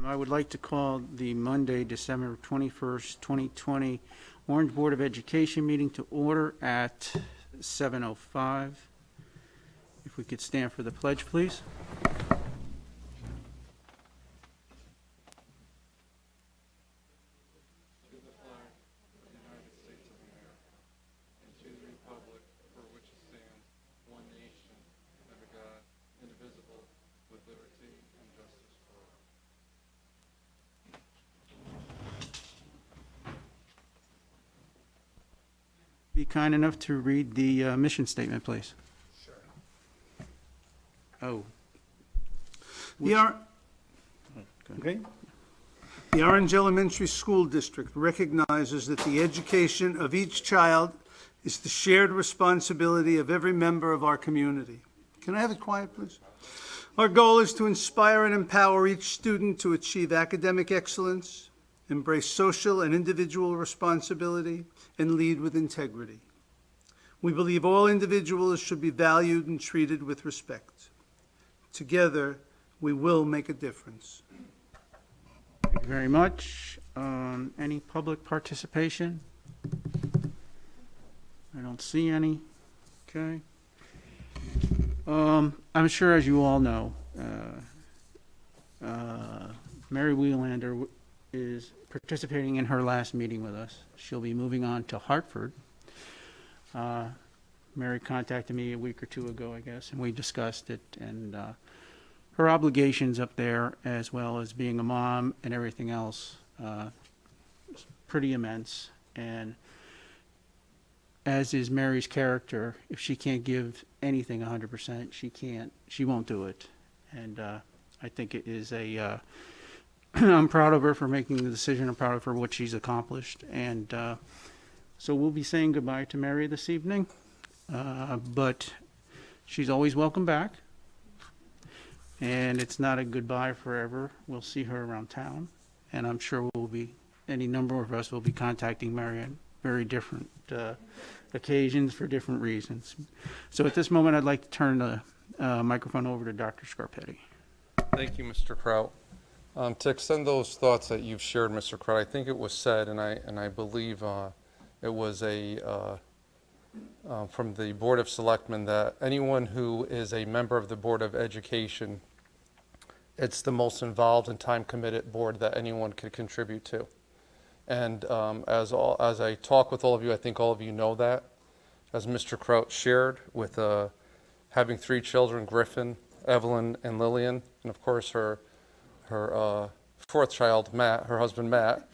I would like to call the Monday, December 21st, 2020 Orange Board of Education meeting to order at 7:05. If we could stand for the pledge, please. Be kind enough to read the mission statement, please. Sure. Oh. Okay. The Orange Elementary School District recognizes that the education of each child is the shared responsibility of every member of our community. Can I have it quiet, please? Our goal is to inspire and empower each student to achieve academic excellence, embrace social and individual responsibility, and lead with integrity. We believe all individuals should be valued and treated with respect. Together, we will make a difference. Thank you very much. Any public participation? I don't see any. Okay. I'm sure, as you all know, Mary Wheelander is participating in her last meeting with us. She'll be moving on to Hartford. Mary contacted me a week or two ago, I guess, and we discussed it, and her obligations up there, as well as being a mom and everything else, is pretty immense. And as is Mary's character, if she can't give anything 100%, she won't do it. And I think it is I'm proud of her for making the decision. I'm proud of her for what she's accomplished. And so we'll be saying goodbye to Mary this evening, but she's always welcome back. And it's not a goodbye forever. We'll see her around town, and I'm sure any number of us will be contacting Mary on very different occasions for different reasons. So at this moment, I'd like to turn the microphone over to Dr. Scarpetti. Thank you, Mr. Kraut. To extend those thoughts that you've shared, Mr. Kraut, I think it was said, and I believe it was from the Board of Selectmen, that anyone who is a member of the Board of Education, it's the most involved and time-committed board that anyone could contribute to. And as I talk with all of you, I think all of you know that. As Mr. Kraut shared, with having 3 children, Griffin, Evelyn, and Lillian, and of course her 4th child, Matt, her husband Matt,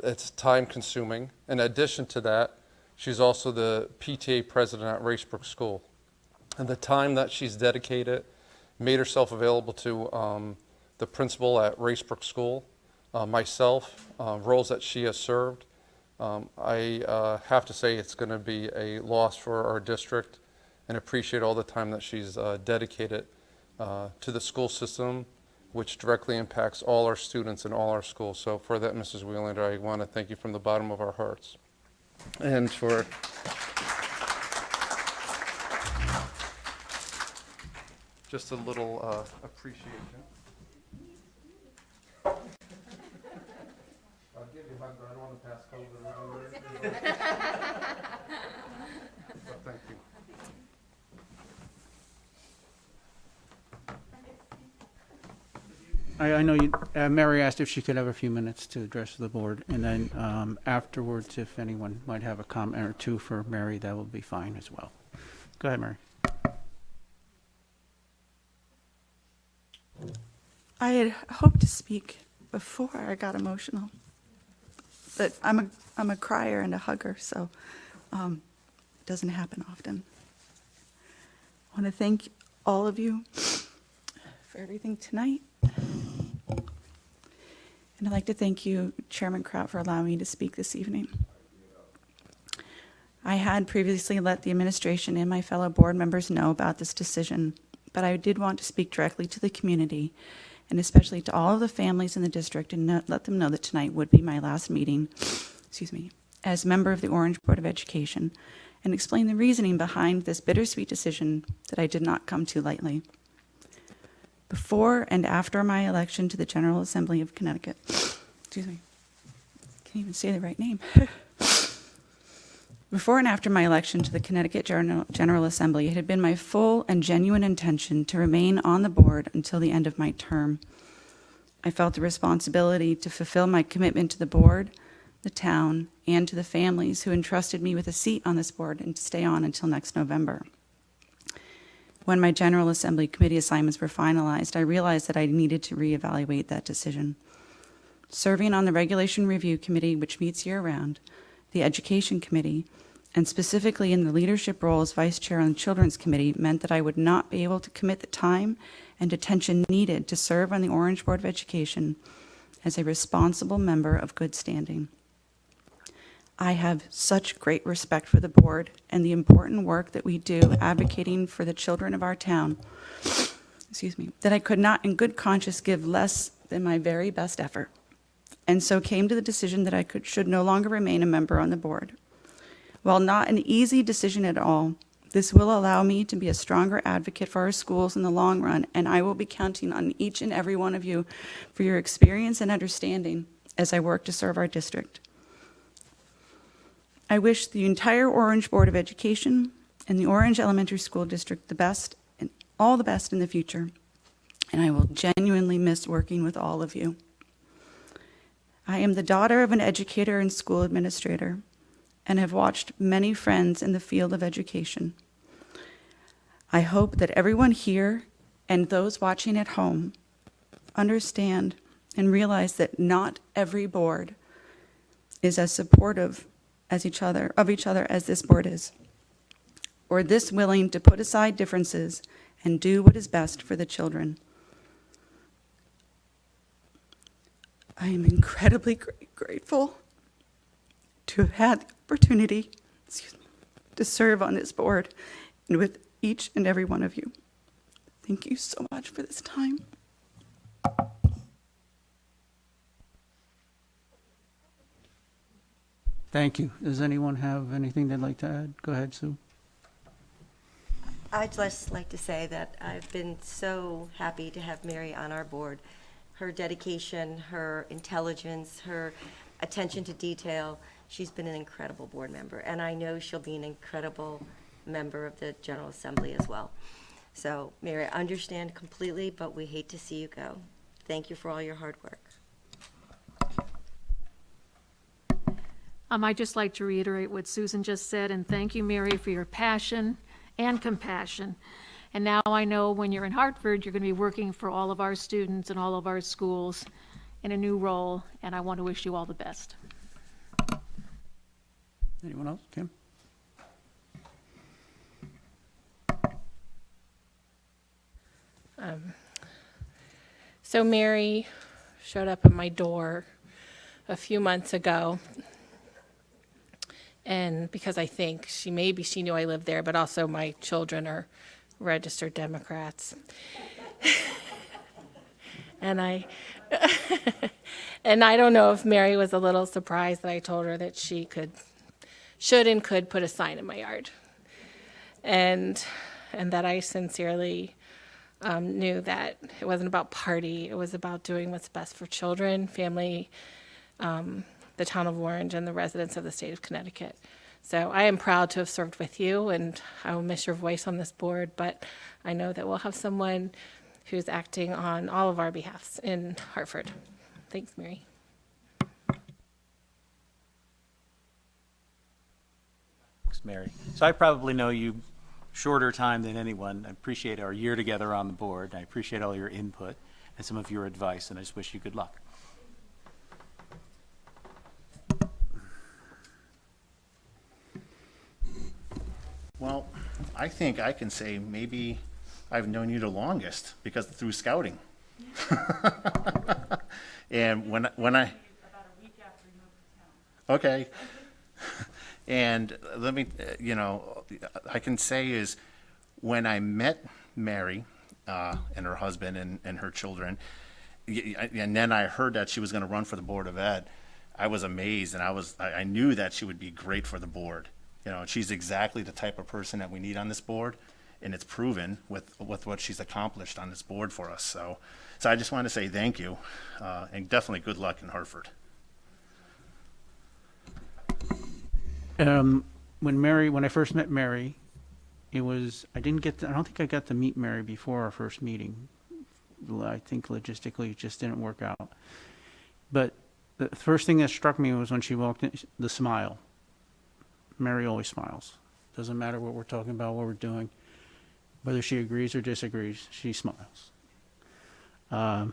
it's time-consuming. In addition to that, she's also the PTA president at Racebrook School. And the time that she's dedicated, made herself available to the principal at Racebrook School, myself, roles that she has served. I have to say it's going to be a loss for our district, and appreciate all the time that she's dedicated to the school system, which directly impacts all our students in all our schools. So for that, Mrs. Wheelander, I want to thank you from the bottom of our hearts. And for just a little appreciation. I'll give you a hug, but I don't want to pass COVID around. But thank you. I know Mary asked if she could have a few minutes to address the board, and then afterwards, if anyone might have a comment or two for Mary, that will be fine as well. Go ahead, Mary. I had hoped to speak before I got emotional, but I'm a crier and a hugger, so it doesn't happen often. I want to thank all of you for everything tonight. And I'd like to thank you, Chairman Kraut, for allowing me to speak this evening. I had previously let the administration and my fellow board members know about this decision, but I did want to speak directly to the community, and especially to all of the families in the district, and let them know that tonight would be my last meeting, as member of the Orange Board of Education, and explain the reasoning behind this bittersweet decision that I did not come to lightly. Before and after my election to the General Assembly of Connecticut, excuse me, can't even say the right name. Before and after my election to the Connecticut General Assembly, it had been my full and genuine intention to remain on the board until the end of my term. I felt the responsibility to fulfill my commitment to the board, the town, and to the families who entrusted me with a seat on this board and to stay on until next November. When my General Assembly committee assignments were finalized, I realized that I needed to reevaluate that decision. Serving on the Regulation Review Committee, which meets year-round, the Education Committee, and specifically in the leadership role as Vice Chair on the Children's Committee, meant that I would not be able to commit the time and attention needed to serve on the Orange Board of Education as a responsible member of good standing. I have such great respect for the board and the important work that we do advocating for the children of our town, that I could not in good conscience give less than my very best effort, and so came to the decision that I should no longer remain a member on the board. While not an easy decision at all, this will allow me to be a stronger advocate for our schools in the long run, and I will be counting on each and every one of you for your experience and understanding as I work to serve our district. I wish the entire Orange Board of Education and the Orange Elementary School District the best and all the best in the future, and I will genuinely miss working with all of you. I am the daughter of an educator and school administrator, and have watched many friends in the field of education. I hope that everyone here and those watching at home understand and realize that not every board is as supportive of each other as this board is, or this willing to put aside differences and do what is best for the children. I am incredibly grateful to have had the opportunity to serve on this board and with each and every one of you. Thank you so much for this time. Thank you. Does anyone have anything they'd like to add? Go ahead, Sue. I'd just like to say that I've been so happy to have Mary on our board. Her dedication, her intelligence, her attention to detail, she's been an incredible board member, and I know she'll be an incredible member of the General Assembly as well. So, Mary, I understand completely, but we hate to see you go. Thank you for all your hard work. I'd just like to reiterate what Susan just said, and thank you, Mary, for your passion and compassion. And now I know when you're in Hartford, you're going to be working for all of our students and all of our schools in a new role, and I want to wish you all the best. Anyone else? Kim? So Mary showed up at my door a few months ago, and because I think she knew I lived there, but also my children are registered Democrats. And I don't know if Mary was a little surprised that I told her that she should and could put a sign in my yard, and that I sincerely knew that it wasn't about party. It was about doing what's best for children, family, the town of Orange, and the residents of the state of Connecticut. So I am proud to have served with you, and I will miss your voice on this board, but I know that we'll have someone who's acting on all of our behalfs in Hartford. Thanks, Mary. Thanks, Mary. So I probably know you shorter time than anyone. I appreciate our year together on the board. I appreciate all your input and some of your advice, and I just wish you good luck. Well, I think I can say maybe I've known you the longest because through scouting. And when I about a week after you moved to town. Okay. And let me, I can say is when I met Mary and her husband and her children, and then I heard that she was going to run for the Board of Ed, I was amazed, and I knew that she would be great for the board. She's exactly the type of person that we need on this board, and it's proven with what she's accomplished on this board for us. So I just want to say thank you, and definitely good luck in Hartford. When I first met Mary, I don't think I got to meet Mary before our first meeting. I think logistically it just didn't work out. But the first thing that struck me was when she walked in, the smile. Mary always smiles. Doesn't matter what we're talking about, what we're doing. Whether she agrees or disagrees, she smiles. And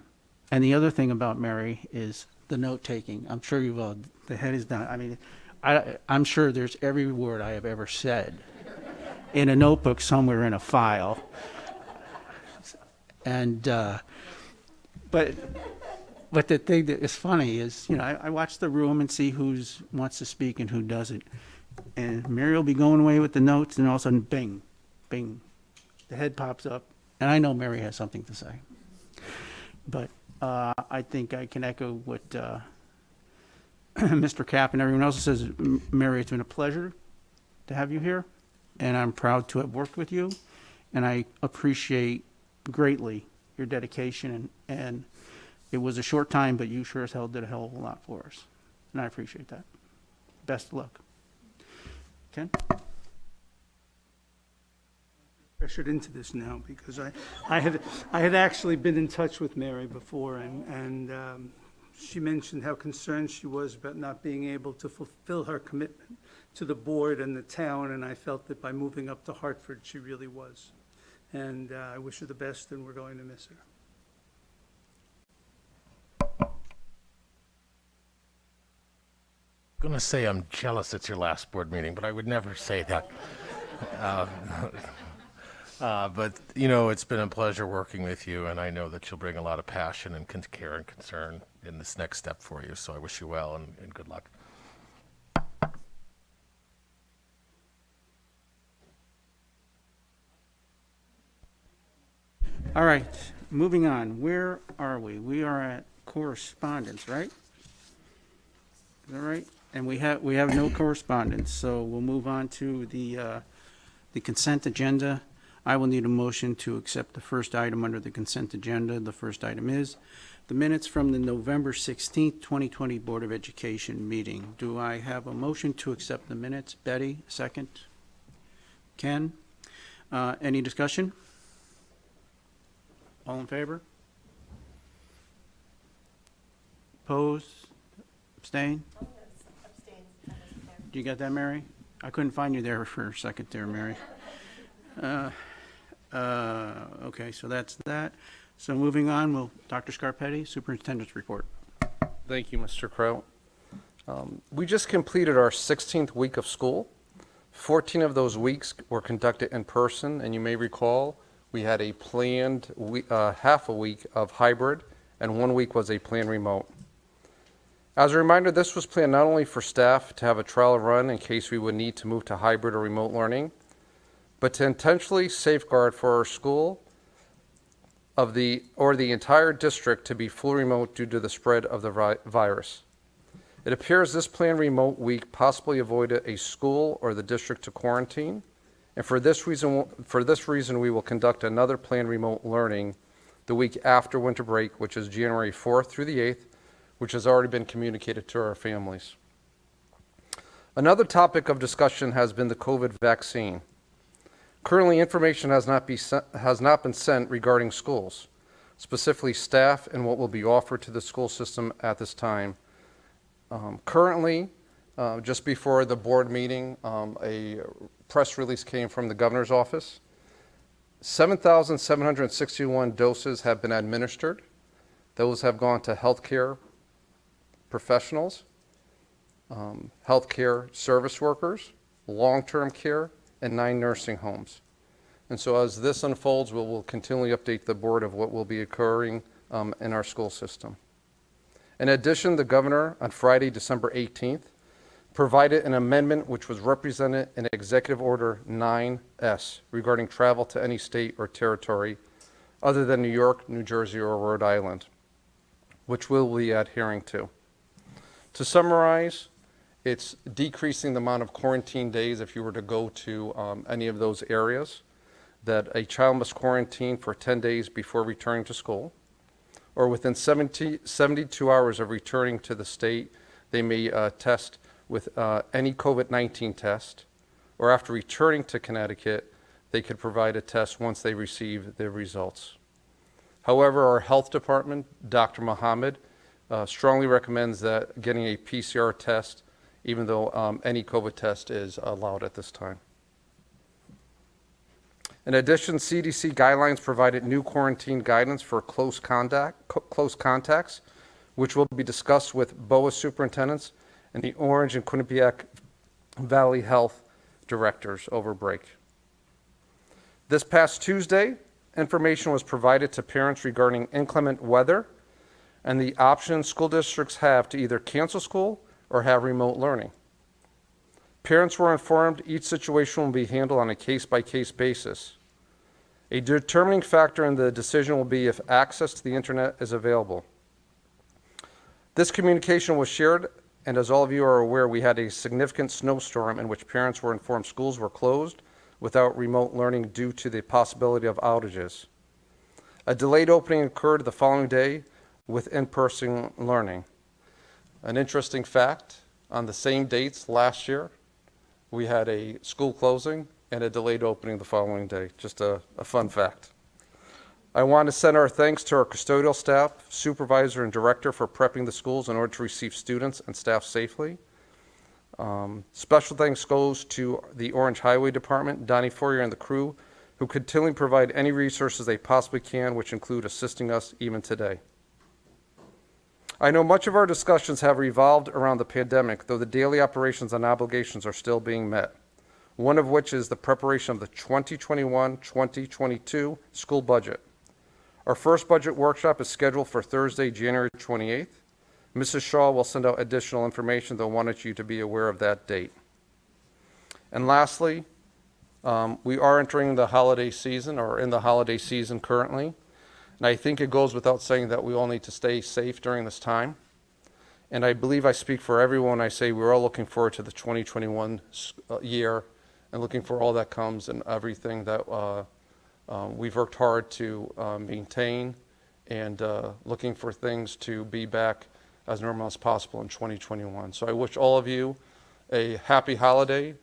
the other thing about Mary is the note-taking. I'm sure you've all, the head is down. I mean, I'm sure there's every word I have ever said in a notebook somewhere in a file. And, but the thing that is funny is, I watch the room and see who wants to speak and who doesn't. And Mary will be going away with the notes, and all of a sudden, bing, bing, the head pops up. And I know Mary has something to say. But I think I can echo what Mr. Kapp and everyone else says. Mary, it's been a pleasure to have you here, and I'm proud to have worked with you. And I appreciate greatly your dedication, and it was a short time, but you sure as hell did a hell of a lot for us, and I appreciate that. Best of luck. Ken? Pressured into this now because I had actually been in touch with Mary before, and she mentioned how concerned she was about not being able to fulfill her commitment to the board and the town, and I felt that by moving up to Hartford, she really was. And I wish her the best, and we're going to miss her. I'm going to say I'm jealous it's your last board meeting, but I would never say that. But, it's been a pleasure working with you, and I know that you'll bring a lot of passion and care and concern in this next step for you. So I wish you well and good luck. All right, moving on. Where are we? We are at correspondence, right? Is that right? And we have no correspondence, so we'll move on to the consent agenda. I will need a motion to accept the first item under the consent agenda. The first item is the minutes from the November 16th, 2020 Board of Education meeting. Do I have a motion to accept the minutes? Betty, second. Ken? Any discussion? All in favor? Oppose? Abstain? Do you get that, Mary? I couldn't find you there for a second there, Mary. Okay, so that's that. So moving on, Dr. Scarpetti, Superintendent's Report. Thank you, Mr. Crow. We just completed our 16th week of school. 14 of those weeks were conducted in person, and you may recall we had a planned half a week of hybrid, and 1 week was a planned remote. As a reminder, this was planned not only for staff to have a trial run in case we would need to move to hybrid or remote learning, but to intentionally safeguard for our school or the entire district to be fully remote due to the spread of the virus. It appears this planned remote week possibly avoided a school or the district to quarantine, and for this reason we will conduct another planned remote learning the week after winter break, which is January 4th through the 8th, which has already been communicated to our families. Another topic of discussion has been the COVID vaccine. Currently, information has not been sent regarding schools, specifically staff and what will be offered to the school system at this time. Currently, just before the board meeting, a press release came from the governor's office. 7,761 doses have been administered. Those have gone to healthcare professionals, healthcare service workers, long-term care, and 9 nursing homes. And so as this unfolds, we'll continually update the board of what will be occurring in our school system. In addition, the governor on Friday, December 18th, provided an amendment which was represented in Executive Order 9S regarding travel to any state or territory other than New York, New Jersey, or Rhode Island, which we'll be adhering to. To summarize, it's decreasing the amount of quarantine days if you were to go to any of those areas. that a child must quarantine for 10 days before returning to school, or within 72 hours of returning to the state, they may test with any COVID-19 test, or after returning to Connecticut, they could provide a test once they receive their results. However, our health department, Dr. Mohammed, strongly recommends that getting a PCR test, even though any COVID test is allowed at this time. In addition, CDC guidelines provided new quarantine guidance for close contacts, which will be discussed with BOA superintendents and the Orange and Quinnipiac Valley Health directors over break. This past Tuesday, information was provided to parents regarding inclement weather and the options school districts have to either cancel school or have remote learning. Parents were informed each situation will be handled on a case-by-case basis. A determining factor in the decision will be if access to the internet is available. This communication was shared, and as all of you are aware, we had a significant snowstorm in which parents were informed schools were closed without remote learning due to the possibility of outages. A delayed opening occurred the following day with in-person learning. An interesting fact, on the same dates last year, we had a school closing and a delayed opening the following day. Just a fun fact. I want to send our thanks to our custodial staff, supervisor, and director for prepping the schools in order to receive students and staff safely. Special thanks goes to the Orange Highway Department, Donnie Fourier, and the crew, who continually provide any resources they possibly can, which include assisting us even today. I know much of our discussions have revolved around the pandemic, though the daily operations and obligations are still being met. One of which is the preparation of the 2021-2022 school budget. Our first budget workshop is scheduled for Thursday, January 28th. Mrs. Shaw will send out additional information, though wanted you to be aware of that date. And lastly, we are entering the holiday season, or in the holiday season currently. And I think it goes without saying that we all need to stay safe during this time. And I believe I speak for everyone when I say we're all looking forward to the 2021 year and looking for all that comes and everything that we've worked hard to maintain, and looking for things to be back as normal as possible in 2021. So I wish all of you a happy holiday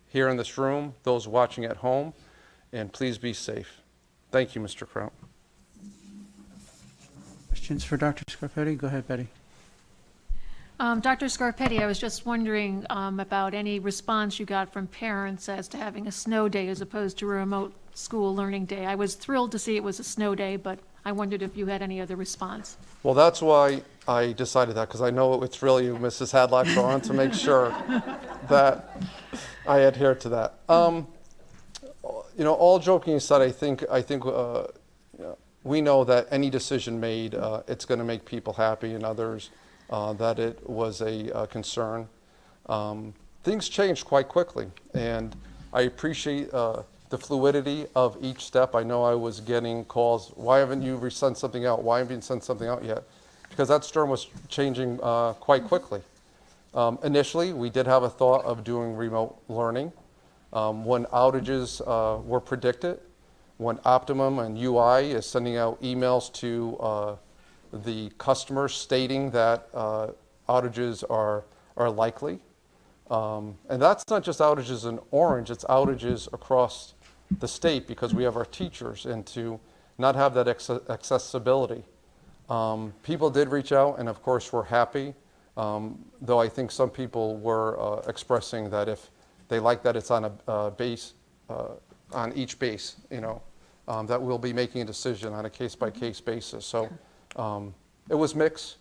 here in this room, those watching at home, and please be safe. Thank you, Mr. Kraut. Questions for Dr. Scarpetti? Go ahead, Betty. Dr. Scarpetti, I was just wondering about any response you got from parents as to having a snow day as opposed to a remote school learning day. I was thrilled to see it was a snow day, but I wondered if you had any other response. Well, that's why I decided that, because I know it's really you, Mrs. Hadlock, so I wanted to make sure that I adhere to that. You know, all joking aside, I think we know that any decision made, it's going to make people happy, and others that it was a concern. Things changed quite quickly, and I appreciate the fluidity of each step. I know I was getting calls, why haven't you sent something out? Why haven't you sent something out yet? Because that storm was changing quite quickly. Initially, we did have a thought of doing remote learning. When outages were predicted, when Optimum and UI is sending out emails to the customers stating that outages are likely. And that's not just outages in Orange, it's outages across the state, because we have our teachers, and to not have that accessibility. People did reach out, and of course we're happy, though I think some people were expressing that if they like that it's on a base, on each base, you know, that we'll be making a decision on a case-by-case basis. So it was mixed.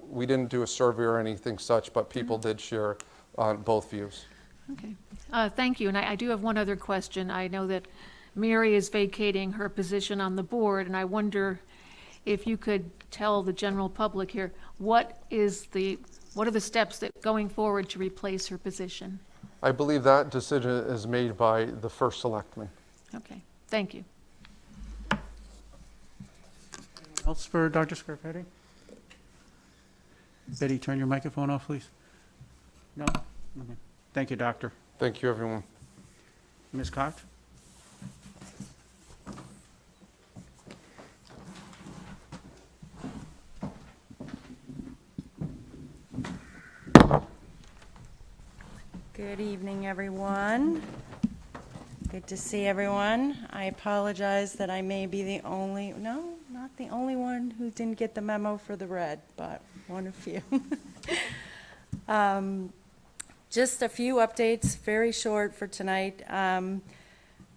We didn't do a survey or anything such, but people did share on both views. Okay. Thank you. And I do have one other question. I know that Mary is vacating her position on the board, and I wonder if you could tell the general public here, what are the steps that going forward to replace her position? I believe that decision is made by the first selectman. Okay. Thank you. Else for Dr. Scarpetti? Betty, turn your microphone off, please. No? Okay. Thank you, Doctor. Thank you, everyone. Ms. Cox? Good evening, everyone. Good to see everyone. I apologize that I may be the only, no, not the only one who didn't get the memo for the red, but one of few. Just a few updates, very short for tonight.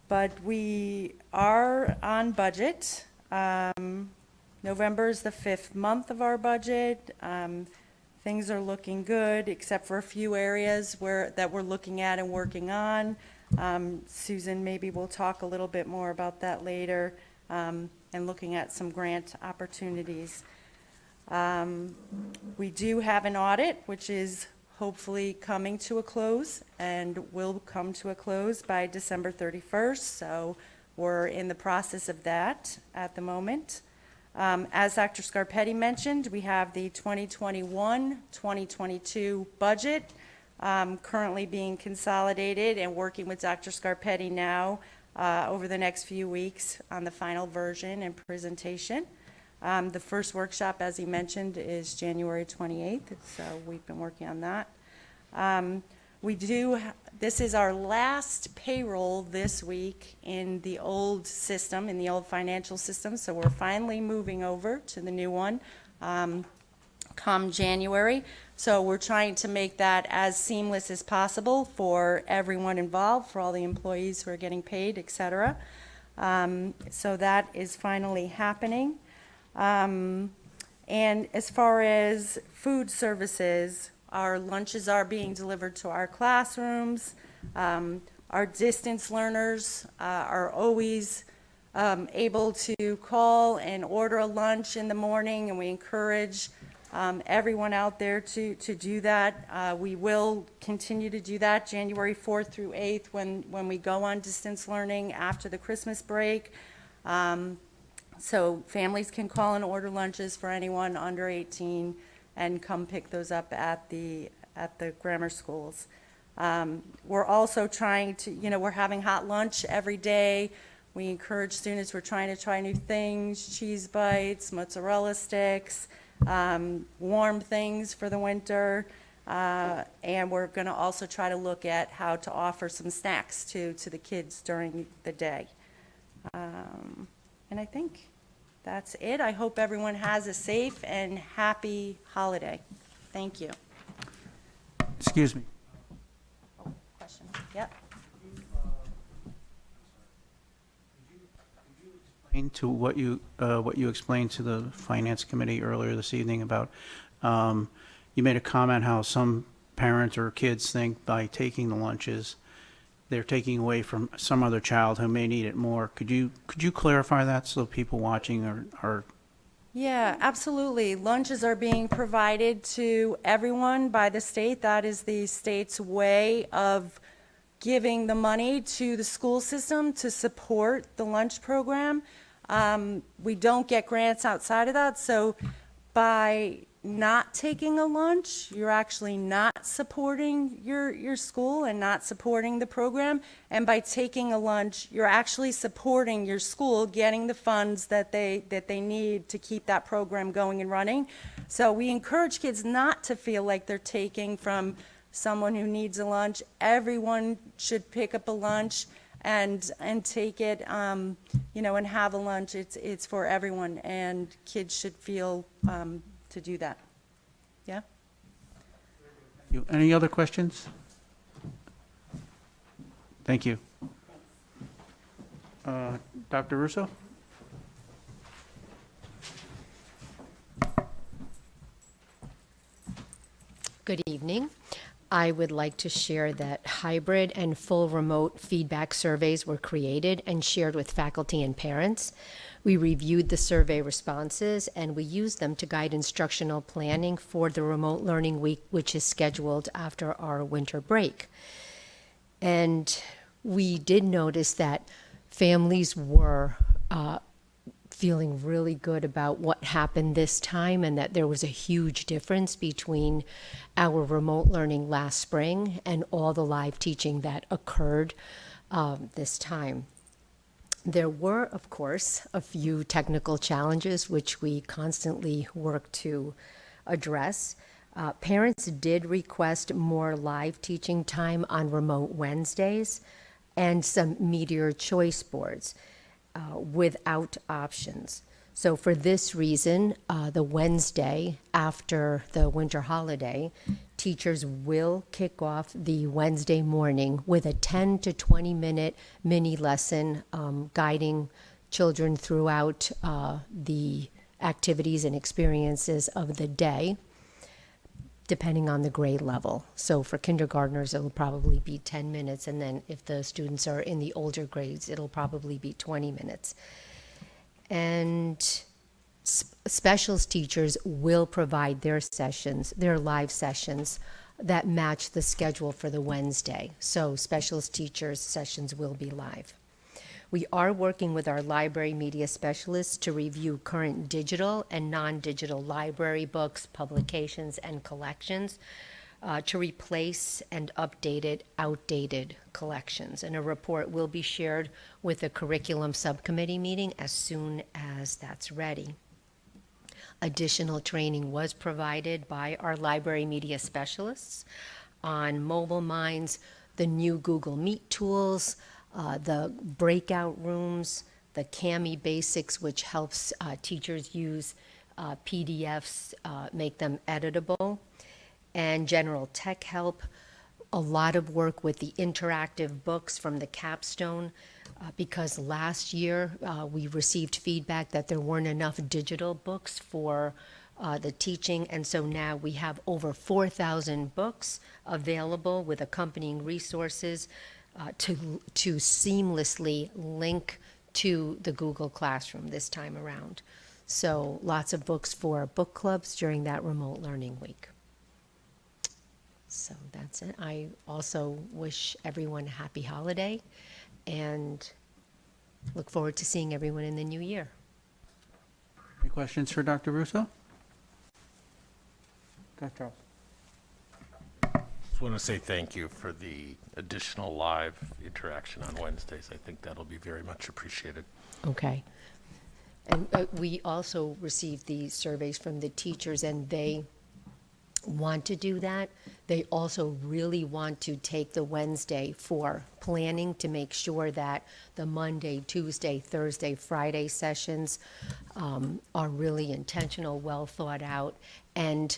But we are on budget. November is the 5th month of our budget. Things are looking good, except for a few areas that we're looking at and working on. Susan maybe will talk a little bit more about that later, and looking at some grant opportunities. We do have an audit, which is hopefully coming to a close and will come to a close by December 31st. So we're in the process of that at the moment. As Dr. Scarpetti mentioned, we have the 2021-2022 budget currently being consolidated and working with Dr. Scarpetti now over the next few weeks on the final version and presentation. The first workshop, as he mentioned, is January 28th, so we've been working on that. This is our last payroll this week in the old system, in the old financial system, so we're finally moving over to the new one come January. So we're trying to make that as seamless as possible for everyone involved, for all the employees who are getting paid, et cetera. So that is finally happening. And as far as food services, our lunches are being delivered to our classrooms. Our distance learners are always able to call and order a lunch in the morning, and we encourage everyone out there to do that. We will continue to do that January 4th through 8th when we go on distance learning after the Christmas break. So families can call and order lunches for anyone under 18 and come pick those up at the grammar schools. We're also trying to, we're having hot lunch every day. We encourage students, we're trying to try new things, cheese bites, mozzarella sticks, warm things for the winter. And we're going to also try to look at how to offer some snacks to the kids during the day. And I think that's it. I hope everyone has a safe and happy holiday. Thank you. Excuse me. Oh, question? Yep. To what you explained to the Finance Committee earlier this evening about, you made a comment how some parents or kids think by taking the lunches, they're taking away from some other child who may need it more. Could you clarify that so people watching are Yeah, absolutely. Lunches are being provided to everyone by the state. That is the state's way of giving the money to the school system to support the lunch program. We don't get grants outside of that, so by not taking a lunch, you're actually not supporting your school and not supporting the program. And by taking a lunch, you're actually supporting your school, getting the funds that they need to keep that program going and running. So we encourage kids not to feel like they're taking from someone who needs a lunch. Everyone should pick up a lunch and take it, and have a lunch. It's for everyone, and kids should feel to do that. Yeah? Any other questions? Thank you. Dr. Russo? Good evening. I would like to share that hybrid and full remote feedback surveys were created and shared with faculty and parents. We reviewed the survey responses and we used them to guide instructional planning for the remote learning week, which is scheduled after our winter break. And we did notice that families were feeling really good about what happened this time, and that there was a huge difference between our remote learning last spring and all the live teaching that occurred this time. There were, of course, a few technical challenges which we constantly work to address. Parents did request more live teaching time on remote Wednesdays and some meteor choice boards without options. So for this reason, the Wednesday after the winter holiday, teachers will kick off the Wednesday morning with a 10 to 20 minute mini lesson guiding children throughout the activities and experiences of the day, depending on the grade level. So for kindergartners, it'll probably be 10 minutes, and then if the students are in the older grades, it'll probably be 20 minutes. And specials teachers will provide their sessions, their live sessions, that match the schedule for the Wednesday. So specials teachers' sessions will be live. We are working with our library media specialists to review current digital and non-digital library books, publications, and collections to replace and updated outdated collections. And a report will be shared with the curriculum subcommittee meeting as soon as that's ready. Additional training was provided by our library media specialists on Mobile Minds, the new Google Meet tools, the breakout rooms, the CAMI Basics, which helps teachers use PDFs, make them editable, and general tech help. A lot of work with the interactive books from the capstone, because last year we received feedback that there weren't enough digital books for the teaching, and so now we have over 4,000 books available with accompanying resources to seamlessly link to the Google Classroom this time around. So lots of books for book clubs during that remote learning week. So that's it. I also wish everyone a happy holiday and look forward to seeing everyone in the new year. Any questions for Dr. Russo? Dr. Charles. Just want to say thank you for the additional live interaction on Wednesdays. I think that'll be very much appreciated. Okay. And we also received the surveys from the teachers, and they want to do that. They also really want to take the Wednesday for planning to make sure that the Monday, Tuesday, Thursday, Friday sessions are really intentional, well thought out. And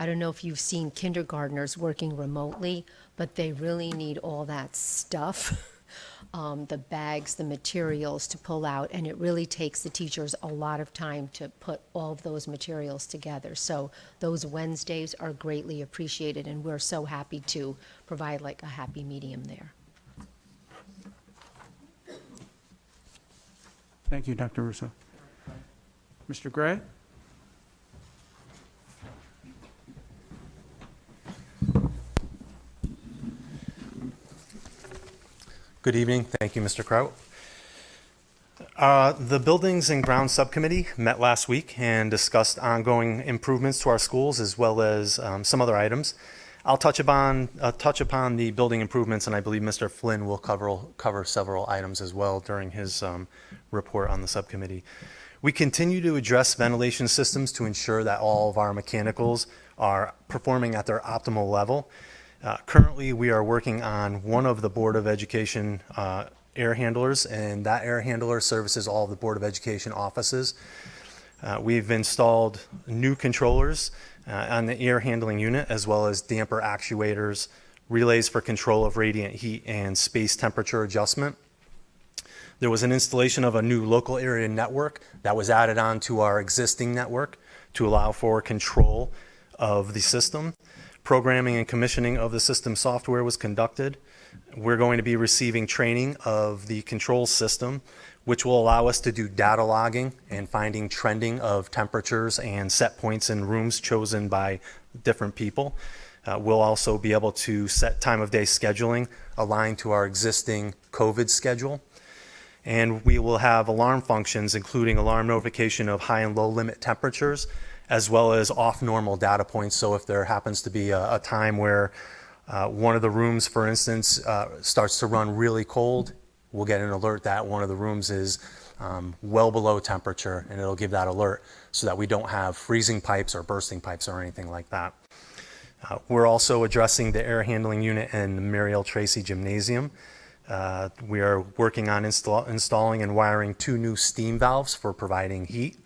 I don't know if you've seen kindergartners working remotely, but they really need all that stuff, the bags, the materials to pull out, and it really takes the teachers a lot of time to put all of those materials together. So those Wednesdays are greatly appreciated, and we're so happy to provide like a happy medium there. Thank you, Dr. Russo. Mr. Gray? Good evening. Thank you, Mr. Kraut. The Buildings and Grounds Subcommittee met last week and discussed ongoing improvements to our schools as well as some other items. I'll touch upon the building improvements, and I believe Mr. Flynn will cover several items as well during his report on the subcommittee. We continue to address ventilation systems to ensure that all of our mechanicals are performing at their optimal level. Currently, we are working on one of the Board of Education air handlers, and that air handler services all of the Board of Education offices. We've installed new controllers on the air handling unit, as well as damper actuators, relays for control of radiant heat and space temperature adjustment. There was an installation of a new local area network that was added on to our existing network to allow for control of the system. Programming and commissioning of the system software was conducted. We're going to be receiving training of the control system, which will allow us to do data logging and finding trending of temperatures and set points in rooms chosen by different people. We'll also be able to set time of day scheduling aligned to our existing COVID schedule. And we will have alarm functions, including alarm notification of high and low limit temperatures, as well as off-normal data points. So if there happens to be a time where one of the rooms, for instance, starts to run really cold, we'll get an alert that one of the rooms is well below temperature, and it'll give that alert so that we don't have freezing pipes or bursting pipes or anything like that. We're also addressing the air handling unit in the Mary L. Tracy Gymnasium. We are working on installing and wiring 2 new steam valves for providing heat.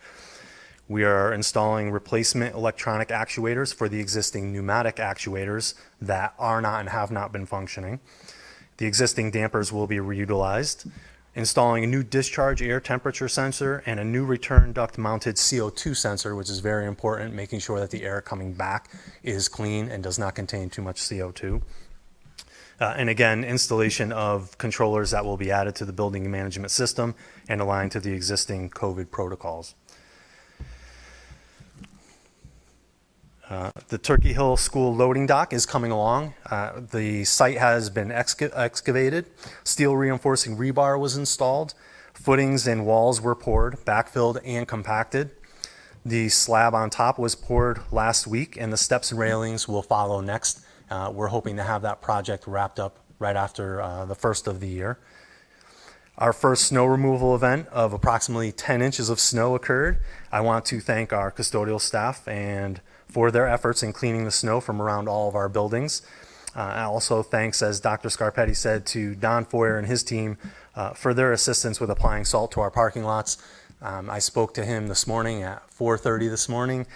We are installing replacement electronic actuators for the existing pneumatic actuators that are not and have not been functioning. The existing dampers will be reutilized. Installing a new discharge air temperature sensor and a new return duct mounted CO2 sensor, which is very important, making sure that the air coming back is clean and does not contain too much CO2. And again, installation of controllers that will be added to the building management system and aligned to the existing COVID protocols. The Turkey Hill School loading dock is coming along. The site has been excavated. Steel reinforcing rebar was installed. Footings and walls were poured, backfilled, and compacted. The slab on top was poured last week, and the steps and railings will follow next. We're hoping to have that project wrapped up right after the first of the year. Our first snow removal event of approximately 10 inches of snow occurred. I want to thank our custodial staff and for their efforts in cleaning the snow from around all of our buildings. Also thanks, as Dr. Scarpetti said, to Don Foyer and his team for their assistance with applying salt to our parking lots. I spoke to him this morning at 4:30 this morning.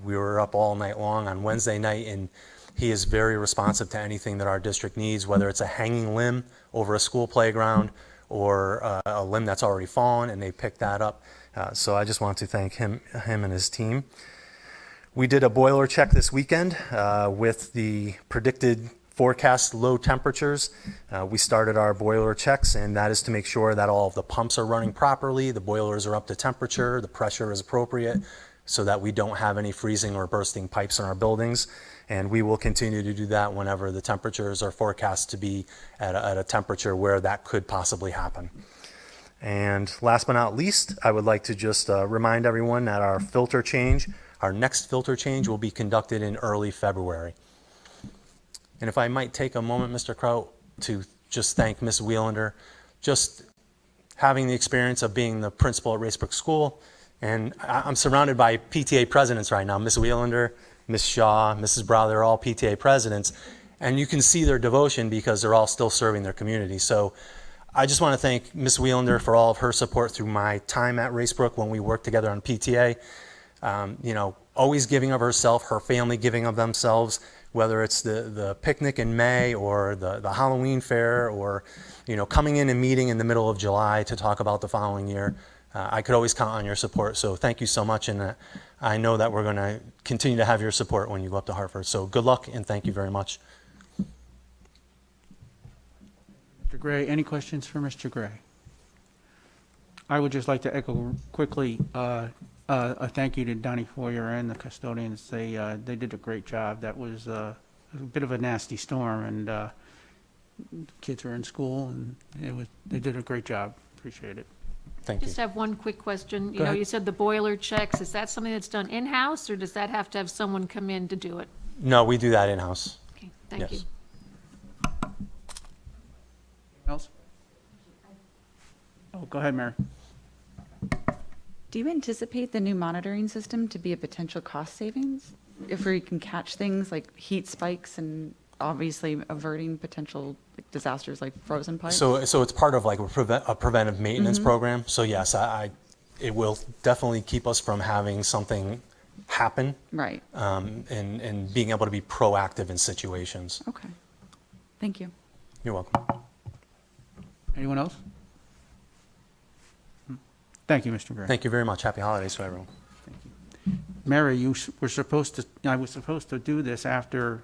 We were up all night long on Wednesday night, and he is very responsive to anything that our district needs, whether it's a hanging limb over a school playground or a limb that's already fallen, and they picked that up. So I just want to thank him and his team. We did a boiler check this weekend with the predicted forecast low temperatures. We started our boiler checks, and that is to make sure that all of the pumps are running properly, the boilers are up to temperature, the pressure is appropriate, so that we don't have any freezing or bursting pipes in our buildings. And we will continue to do that whenever the temperatures are forecast to be at a temperature where that could possibly happen. And last but not least, I would like to just remind everyone that our next filter change will be conducted in early February. And if I might take a moment, Mr. Kraut, to just thank Ms. Wheelander, just having the experience of being the principal at Racebrook School, and I'm surrounded by PTA presidents right now, Ms. Wheelander, Ms. Shaw, Mrs. Brow, they're all PTA presidents, and you can see their devotion because they're all still serving their community. So I just want to thank Ms. Wheelander for all of her support through my time at Racebrook when we worked together on PTA. Always giving of herself, her family giving of themselves, whether it's the picnic in May or the Halloween fair or, coming in and meeting in the middle of July to talk about the following year. I could always count on your support. So thank you so much. And I know that we're going to continue to have your support when you go up to Hartford. So good luck and thank you very much. Mr. Gray, any questions for Mr. Gray? I would just like to echo quickly a thank you to Donnie Foyer and the custodians. They did a great job. That was a bit of a nasty storm, and kids are in school, and they did a great job. Appreciate it. Thank you. Just have one quick question. Go ahead. You said the boiler checks, is that something that's done in-house, or does that have to have someone come in to do it? No, we do that in-house. Okay, thank you. Yes. Else? Oh, go ahead, Mary. Do you anticipate the new monitoring system to be a potential cost savings? If we can catch things like heat spikes and obviously averting potential disasters like frozen pipes? So it's part of like a preventive maintenance program. So yes, it will definitely keep us from having something happen. Right. And being able to be proactive in situations. Okay. Thank you. You're welcome. Anyone else? Thank you, Mr. Gray. Thank you very much. Happy holidays to everyone. Mary, I was supposed to do this after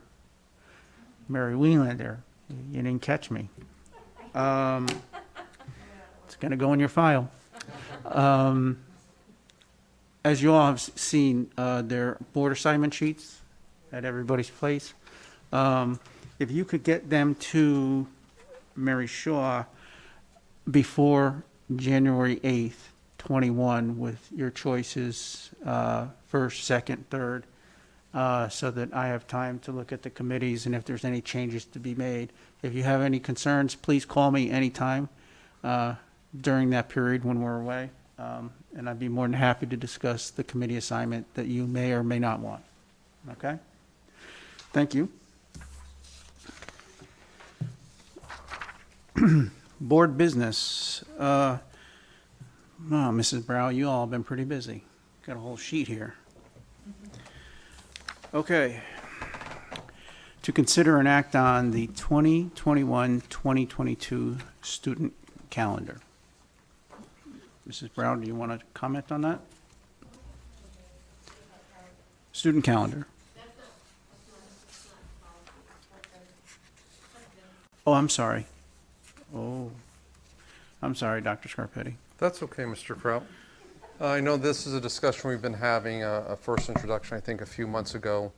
Mary Wheelander. You didn't catch me. It's going to go in your file. As you all have seen, their board assignment sheets at everybody's place. If you could get them to Mary Shaw before January 8th, 21 with your choices, first, second, third, so that I have time to look at the committees and if there's any changes to be made. If you have any concerns, please call me anytime during that period when we're away, and I'd be more than happy to discuss the committee assignment that you may or may not want. Okay? Thank you. Board business. Oh, Mrs. Brow, you all have been pretty busy. Got a whole sheet here. Okay. To consider and act on the 2021-2022 student calendar. Mrs. Brow, do you want to comment on that? Student calendar. Oh, I'm sorry. Oh, I'm sorry, Dr. Scarpetti. That's okay, Mr. Kraut. I know this is a discussion we've been having, a first introduction, I think, a few months ago.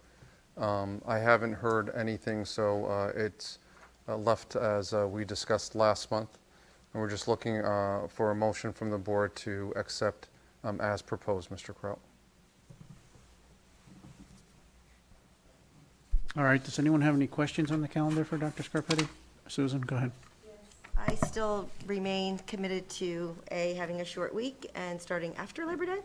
I haven't heard anything, so it's left as we discussed last month. And we're just looking for a motion from the board to accept as proposed, Mr. Kraut. All right, does anyone have any questions on the calendar for Dr. Scarpetti? Susan, go ahead. I still remain committed to having a short week and starting after Labor Day.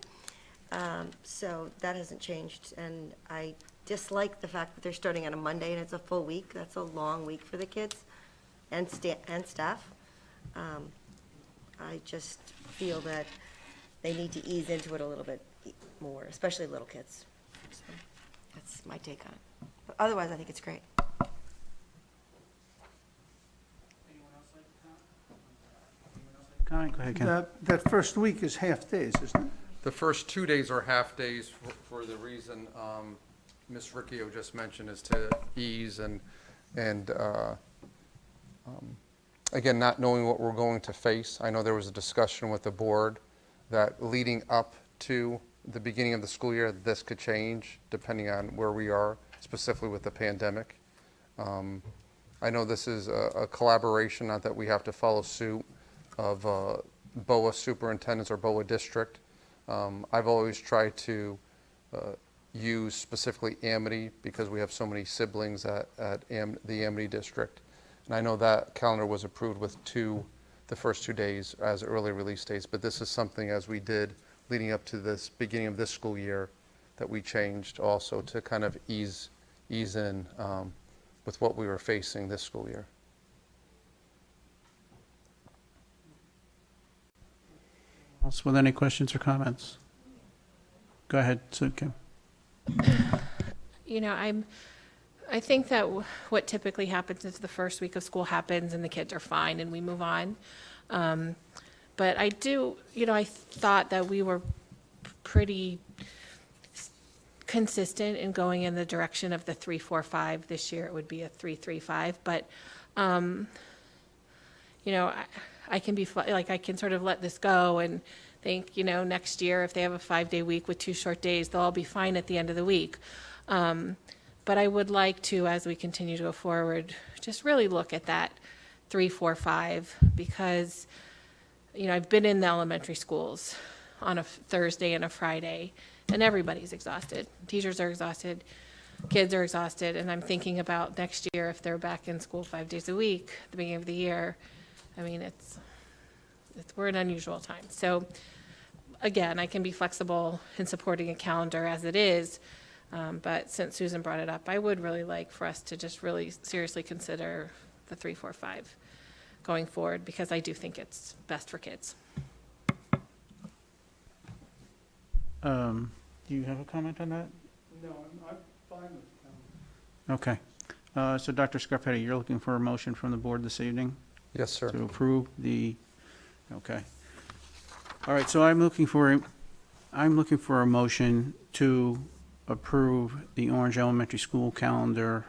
So that hasn't changed, and I dislike the fact that they're starting on a Monday and it's a full week. That's a long week for the kids and staff. I just feel that they need to ease into it a little bit more, especially little kids. So that's my take on it. But otherwise, I think it's great. Go ahead, Ken. That first week is half days, isn't it? The first 2 days are half days for the reason Ms. Riccio just mentioned, is to ease and again, not knowing what we're going to face. I know there was a discussion with the board that leading up to the beginning of the school year, this could change depending on where we are, specifically with the pandemic. I know this is a collaboration, not that we have to follow suit of BOA superintendents or BOA district. I've always tried to use specifically Amity because we have so many siblings at the Amity district. And I know that calendar was approved with the first 2 days as early release dates, but this is something as we did leading up to this beginning of this school year that we changed also to kind of ease in with what we were facing this school year. Else with any questions or comments? Go ahead, Kim. You know, I think that what typically happens is the first week of school happens and the kids are fine and we move on. But I do, you know, I thought that we were pretty consistent in going in the direction of the 3-4-5. This year it would be a 3-3-5. But, you know, I can be like, I can sort of let this go and think, you know, next year if they have a 5-day week with 2 short days, they'll all be fine at the end of the week. But I would like to, as we continue to go forward, just really look at that 3-4-5 because, you know, I've been in the elementary schools on a Thursday and a Friday, and everybody's exhausted. Teachers are exhausted, kids are exhausted, and I'm thinking about next year if they're back in school 5 days a week at the beginning of the year. I mean, we're in unusual times. So again, I can be flexible in supporting a calendar as it is, but since Susan brought it up, I would really like for us to just really seriously consider the 3-4-5 going forward because I do think it's best for kids. Do you have a comment on that? No, I'm fine with the calendar. Okay. So Dr. Scarpetti, you're looking for a motion from the board this evening? Yes, sir. To approve the, okay. All right, so I'm looking for a motion to approve the Orange Elementary School calendar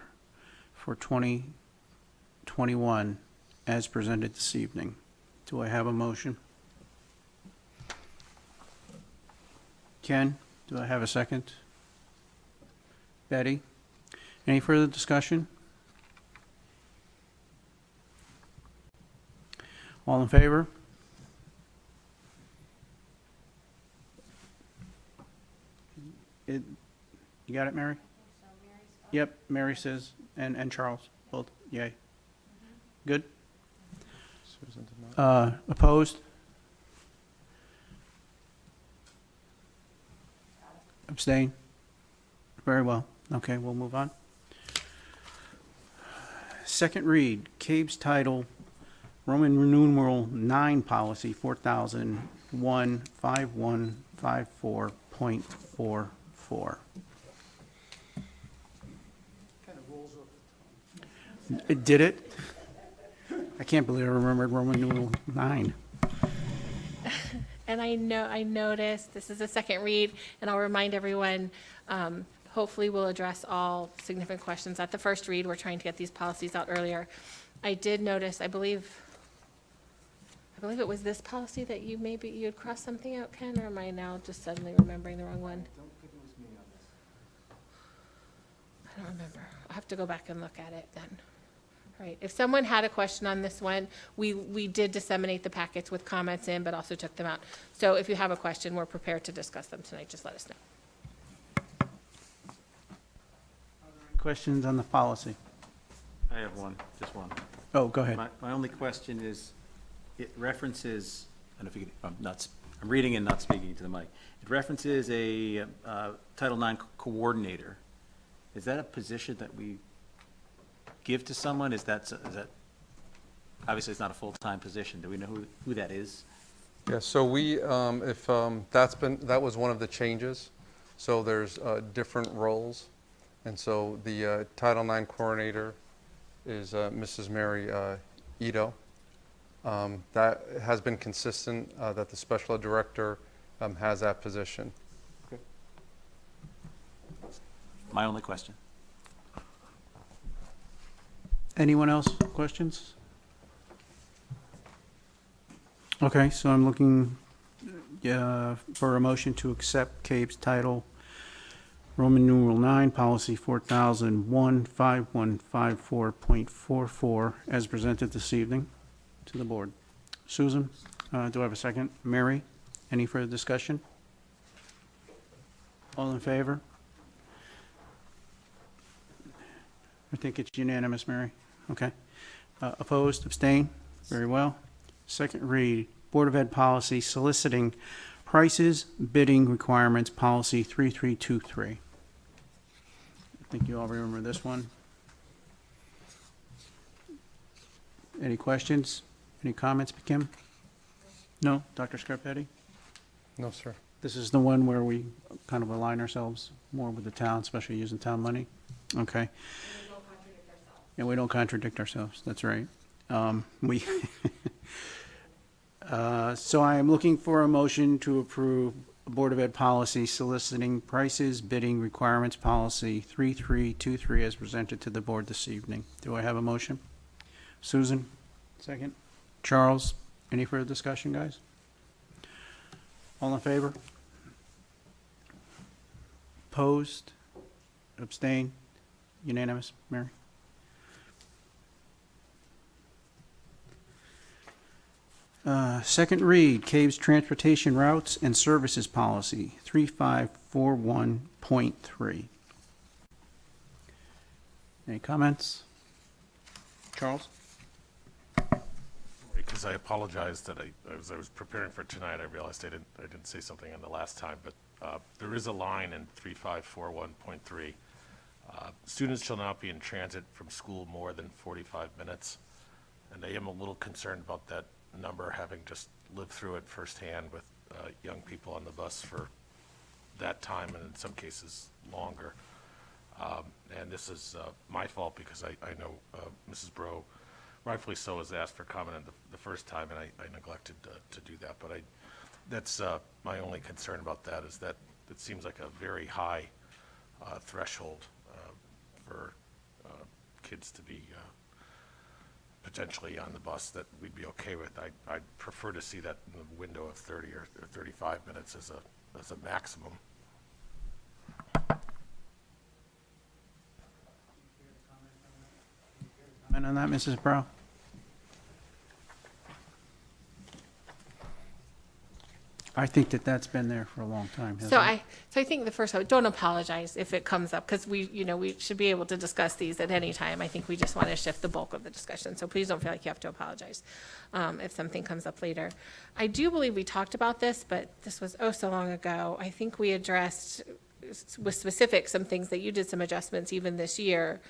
for 2021 as presented this evening. Do I have a motion? Ken, do I have a second? Betty? Any further discussion? All in favor? You got it, Mary? Yep, Mary says, and Charles, both, yay. Good? Susan did not. Opposed? Abstain? Very well. Okay, we'll move on. Second read, CABES title, Roman numeral 9 policy, 4001 5154.44. It did it? I can't believe I remembered Roman numeral 9. And I noticed, this is a second read, and I'll remind everyone, hopefully we'll address all significant questions at the first read. We're trying to get these policies out earlier. I did notice, I believe it was this policy that you had crossed something out, Ken, or am I now just suddenly remembering the wrong one? I don't think it was me on this. I don't remember. I'll have to go back and look at it then. All right, if someone had a question on this one, we did disseminate the packets with comments in, but also took them out. So if you have a question, we're prepared to discuss them tonight. Just let us know. Questions on the policy? I have one, just one. Oh, go ahead. My only question is, it references, I don't know if you can, I'm reading and not speaking into the mic. It references a Title IX coordinator. Is that a position that we give to someone? Is that obviously it's not a full-time position. Do we know who that is? Yeah, so we, that was one of the changes. So there's different roles. And so the Title IX coordinator is Mrs. Mary Ito. That has been consistent, that the special ed director has that position. Okay. My only question. Anyone else? Questions? Okay, so I'm looking for a motion to accept CABES title, Roman numeral 9, policy 4001 5154.44, as presented this evening to the board. Susan, do I have a second? Mary, any further discussion? All in favor? I think it's unanimous, Mary. Okay. Opposed, abstain? Very well. Second read, Board of Ed policy soliciting prices, bidding requirements, policy 3323. I think you all remember this one. Any questions? Any comments, Kim? No? Dr. Scarpetti? No, sir. This is the one where we kind of align ourselves more with the town, especially using town money? Okay. And we don't contradict ourselves, that's right. So I am looking for a motion to approve Board of Ed policy soliciting prices, bidding requirements, policy 3323 as presented to the board this evening. Do I have a motion? Susan, second. Charles, any further discussion, guys? All in favor? Opposed? Abstain? Unanimous, Mary? Second read, CABES Transportation Routes and Services Policy, 3541.3. Any comments? Charles? Because I apologize that as I was preparing for tonight, I realized I didn't say something on the last time, but there is a line in 3541.3. Students shall not be in transit from school more than 45 minutes. And I am a little concerned about that number, having just lived through it firsthand with young people on the bus for that time, and in some cases longer. And this is my fault, because I know Mrs. Bro, rightfully so, has asked for comment the first time, and I neglected to do that. But that's my only concern about that, is that it seems like a very high threshold for kids to be potentially on the bus that we'd be okay with. I'd prefer to see that in the window of 30 or 35 minutes as a maximum. Comment on that, Mrs. Brown? I think that's been there for a long time, hasn't So it? I think the first, don't apologize if it comes up, because we should be able to discuss these at any time. I think we just want to shift the bulk of the discussion, so please don't feel like you have to apologize if something comes up later. I do believe we talked about this, but this was so long ago. I think we addressed with specifics some things that you did some adjustments even this year,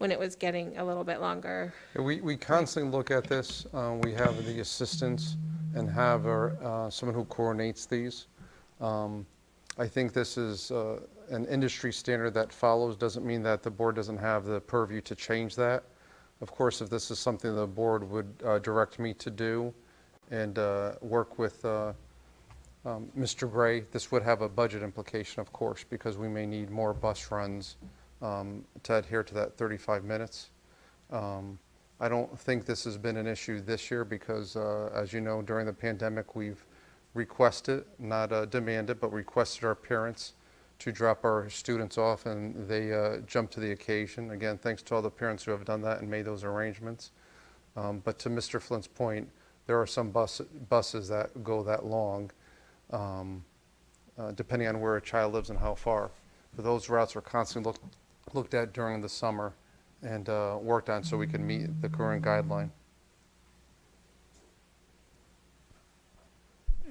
when it was getting a little bit longer. We constantly look at this. We have the assistants and have someone who coordinates these. I think this is an industry standard that follows. Doesn't mean that the board doesn't have the purview to change that. Of course, if this is something the board would direct me to do and work with Mr. Gray, this would have a budget implication, of course, because we may need more bus runs to adhere to that 35 minutes. I don't think this has been an issue this year because, as you know, during the pandemic, we've requested, not demanded, but requested our parents to drop our students off, and they jumped to the occasion. Again, thanks to all the parents who have done that and made those arrangements. But to Mr. Flint's point, there are some buses that go that long, depending on where a child lives and how far. But those routes are constantly looked at during the summer and worked on so we can meet the current guideline.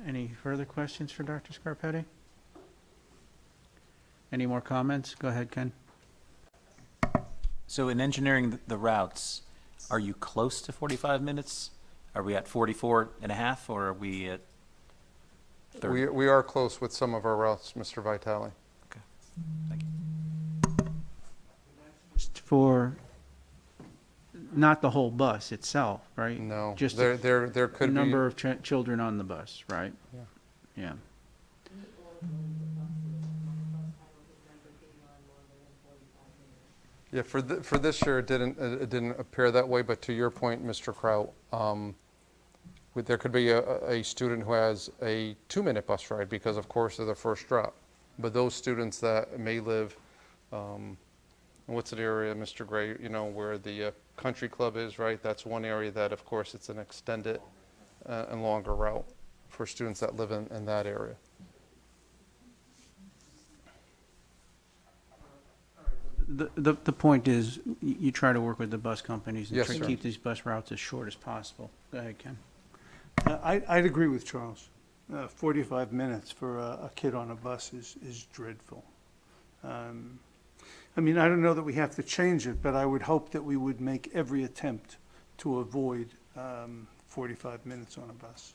Any further questions for Dr. Scarpetti? Any more comments? Go ahead, Ken. So in engineering the routes, are you close to 45 minutes? Are we at 44 and a half, or are we at 30? We are close with some of our routes, Mr. Vitale. Okay, thank you. For not the whole bus itself, right? No, Just there the could be. number of children on the bus, right? Yeah. Yeah. Yeah, for this year, it didn't appear that way, but to your point, Mr. Kraut, there could be a student who has a 2-minute bus ride because, of course, they're the first drop. But those students that may live, what's the area, Mr. Gray, you know, where the country club is, right? That's one area that, of course, it's an extended and longer route for students that live in that area. The point is, you try to work with the bus companies and Yes, try to sir. keep these bus routes as short as possible. Go ahead, Ken. I'd agree with Charles. 45 minutes for a kid on a bus is dreadful. I mean, I don't know that we have to change it, but I would hope that we would make every attempt to avoid 45 minutes on a bus.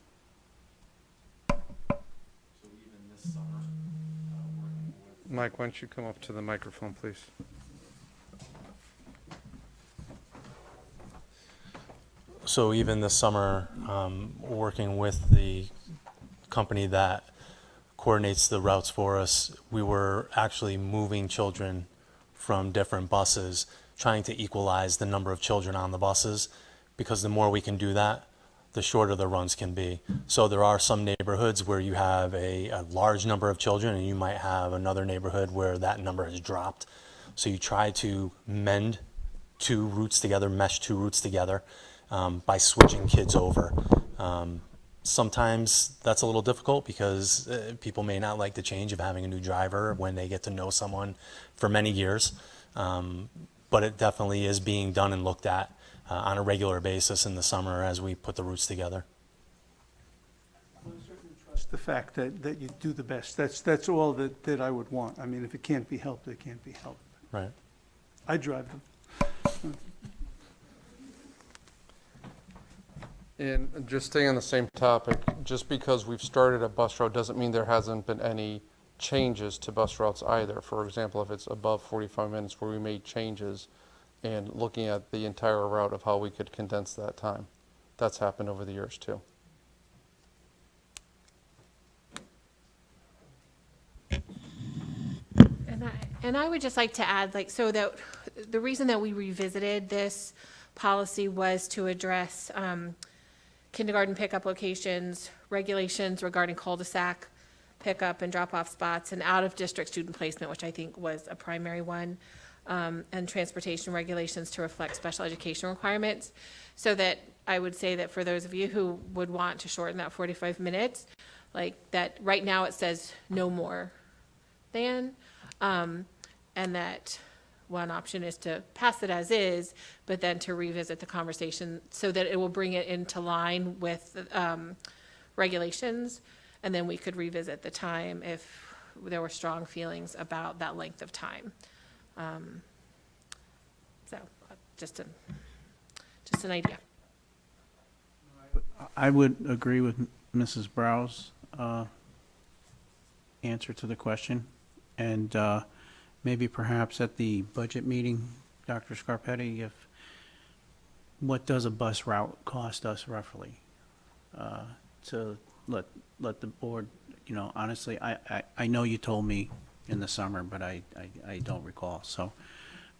Mike, why don't you come up to the microphone, please? So even this summer, working with the company that coordinates the routes for us, we were actually moving children from different buses, trying to equalize the number of children on the buses, because the more we can do that, the shorter the runs can be. So there are some neighborhoods where you have a large number of children, and you might have another neighborhood where that number has dropped. So you try to mend two routes together, mesh two routes together, by switching kids over. Sometimes that's a little difficult because people may not like the change of having a new driver when they get to know someone for many years. But it definitely is being done and looked at on a regular basis in the summer as we put the routes together. Trust the fact that you do the best. That's all that I would want. I mean, if it can't be helped, it can't be helped. Right. I drive them. And just staying on the same topic, just because we've started a bus route doesn't mean there hasn't been any changes to bus routes either. For example, if it's above 45 minutes where we made changes and looking at the entire route of how we could condense that time. That's happened over the years too. And I would just like to add, like, so that the reason that we revisited this policy was to address kindergarten pickup locations, regulations regarding cul-de-sac pickup and drop-off spots, and out-of-district student placement, which I think was a primary one, and transportation regulations to reflect special education requirements. So that I would say that for those of you who would want to shorten that 45 minutes, like that, right now it says no more than, and that one option is to pass it as is, but then to revisit the conversation so that it will bring it into line with regulations, and then we could revisit the time if there were strong feelings about that length of time. So just an idea. I would agree with Mrs. Brow's answer to the question. And maybe perhaps at the budget meeting, Dr. Scarpetti, what does a bus route cost us roughly? To let the board, honestly, I know you told me in the summer, but I don't recall. So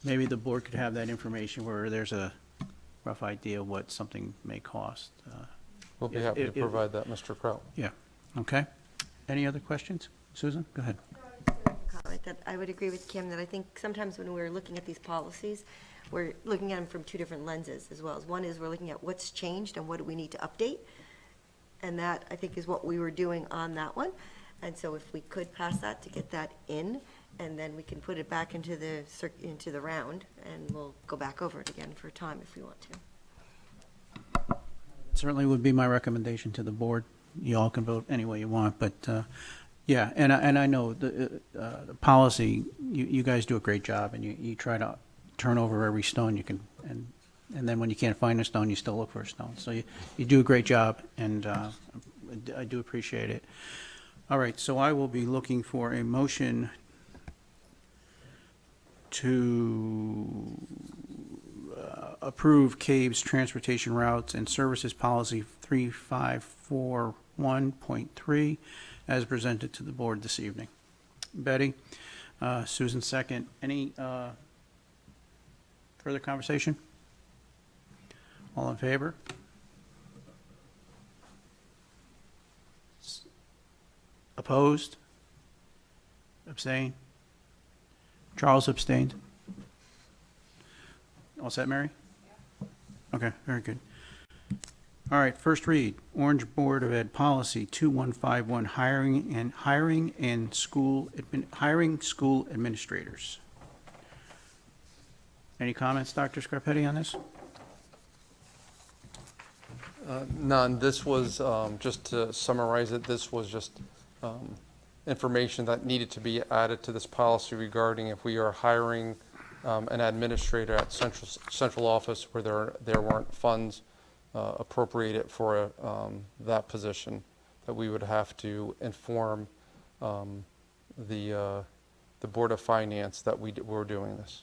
maybe the board could have that information where there's a rough idea of what something may cost. We'll be happy to provide that, Mr. Kraut. Yeah, okay. Any other questions? Susan, go ahead. Comment that I would agree with Kim that I think sometimes when we're looking at these policies, we're looking at them from two different lenses as well. One is we're looking at what's changed and what do we need to update. And that, I think, is what we were doing on that one. And so if we could pass that to get that in, and then we can put it back into the round, and we'll go back over it again for time if we want to. Certainly would be my recommendation to the board. You all can vote any way you want, but yeah, and I know the policy, you guys do a great job, and you try to turn over every stone you can, and then when you can't find a stone, you still look for a stone. So you do a great job, and I do appreciate it. All right, so I will be looking for a motion to approve CABE's Transportation Routes and Services Policy 3541.3 as presented to the board this evening. Betty, Susan second. Any further conversation? All in favor? Opposed? Abstain? Charles abstained? All set, Mary? Okay, very good. All right, first read, Orange Board of Ed Policy 2151, hiring school administrators. Any comments, Dr. Scarpetti, on this? None. This was, just to summarize it, this was just information that needed to be added to this policy regarding if we are hiring an administrator at central office where there weren't funds appropriated for that position, that we would have to inform the Board of Finance that we're doing this.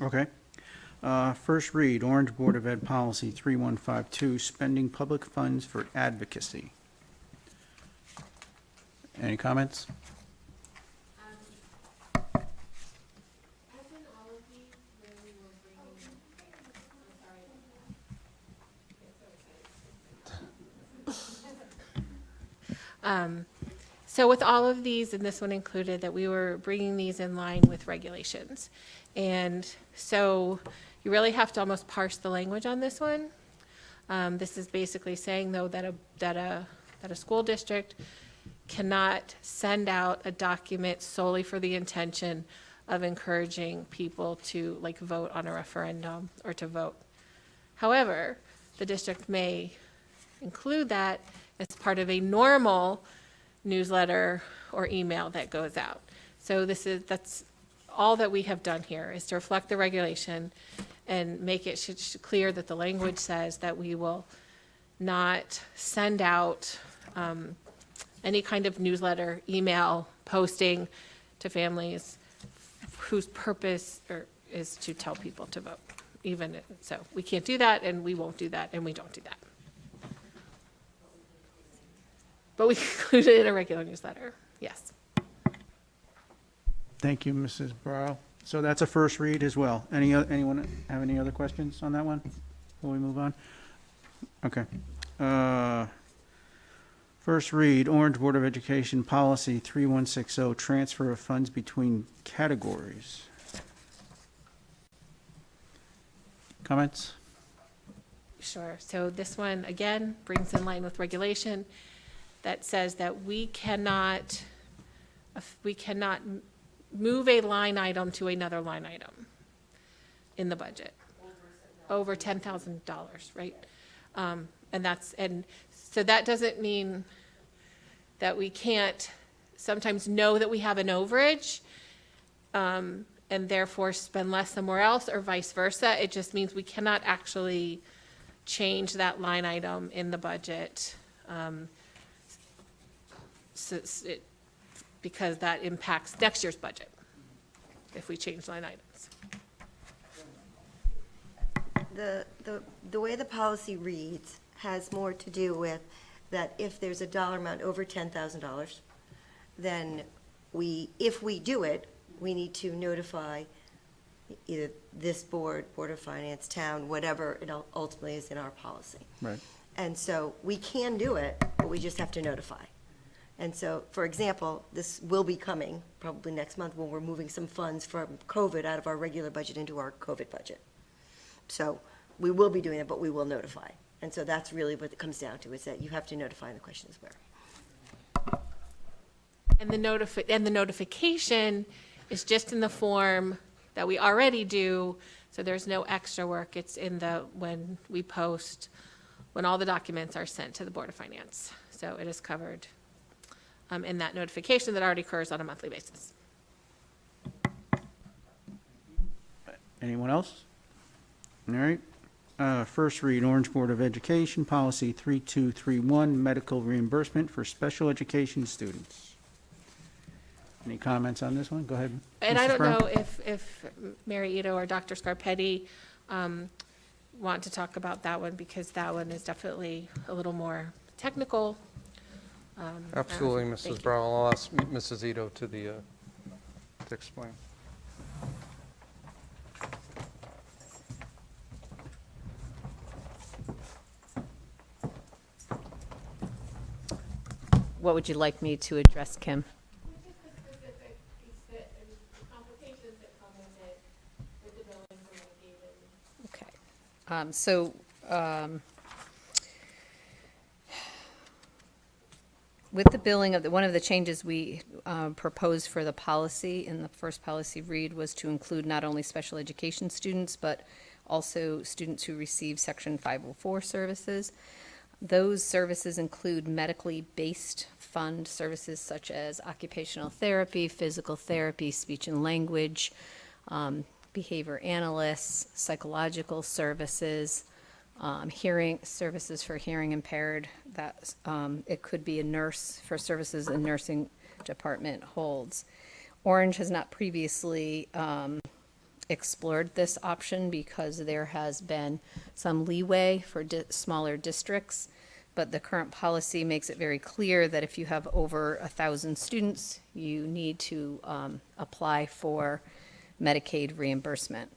Okay. First read, Orange Board of Ed Policy 3152, spending public funds for advocacy. Any comments? So with all of these, and this one included, that we were bringing these in line with regulations. And so you really have to almost parse the language on this one. This is basically saying, though, that a school district cannot send out a document solely for the intention of encouraging people to vote on a referendum or to vote. However, the district may include that as part of a normal newsletter or email that goes out. So that's all that we have done here, is to reflect the regulation and make it clear that the language says that we will not send out any kind of newsletter, email, posting to families whose purpose is to tell people to vote. So we can't do that, and we won't do that, and we don't do that. But we include it in a regular newsletter, yes. Thank you, Mrs. Burrow. So that's a first read as well. Anyone have any other questions on that one before we move on? Okay. First read, Orange Board of Education Policy 3160, transfer of funds between categories. Comments? Sure. So this one, again, brings in line with regulation that says that we cannot move a line item to another line item in the budget. Over $10,000, right? And so that doesn't mean that we can't sometimes know that we have an overage, and therefore spend less somewhere else, or vice versa. It just means we cannot actually change that line item in the budget, because that impacts next year's budget if we change line items. The way the policy reads has more to do with that if there's a dollar amount over $10,000, then if we do it, we need to notify either this board, Board of Finance, town, whatever it ultimately is in our policy. Right. And so we can do it, but we just have to notify. And so, for example, this will be coming probably next month when we're moving some funds from COVID out of our regular budget into our COVID budget. So we will be doing it, but we will notify. And so that's really what it comes down to, is that you have to notify, and the question is where. And the notification is just in the form that we already do, so there's no extra work. It's in when we post, when all the documents are sent to the Board of Finance. So it is covered in that notification that already occurs on a monthly basis. Anyone else? All right. First read, Orange Board of Education, Policy 3231, Medical Reimbursement for Special Education Students. Any comments on this one? Go ahead. And Mrs. I don't Brown. know if Mary Ito or Dr. Scarpetti want to talk about that one, because that one is definitely a little more technical. Absolutely, thank Mrs. you. Brown. I'll ask Mrs. Ito to explain. What would you like me to address, Kim? Okay. With the billing of one of the changes we proposed for the policy in the first policy read was to include not only special education students, but also students who receive Section 504 services. Those services include medically based fund services such as occupational therapy, physical therapy, speech and language, behavior analysts, psychological services, hearing services for hearing impaired. That it could be a nurse for services a nursing department holds. Orange has not previously explored this option because there has been some leeway for smaller districts, but the current policy makes it very clear that if you have over 1,000 students, you need to apply for Medicaid reimbursement.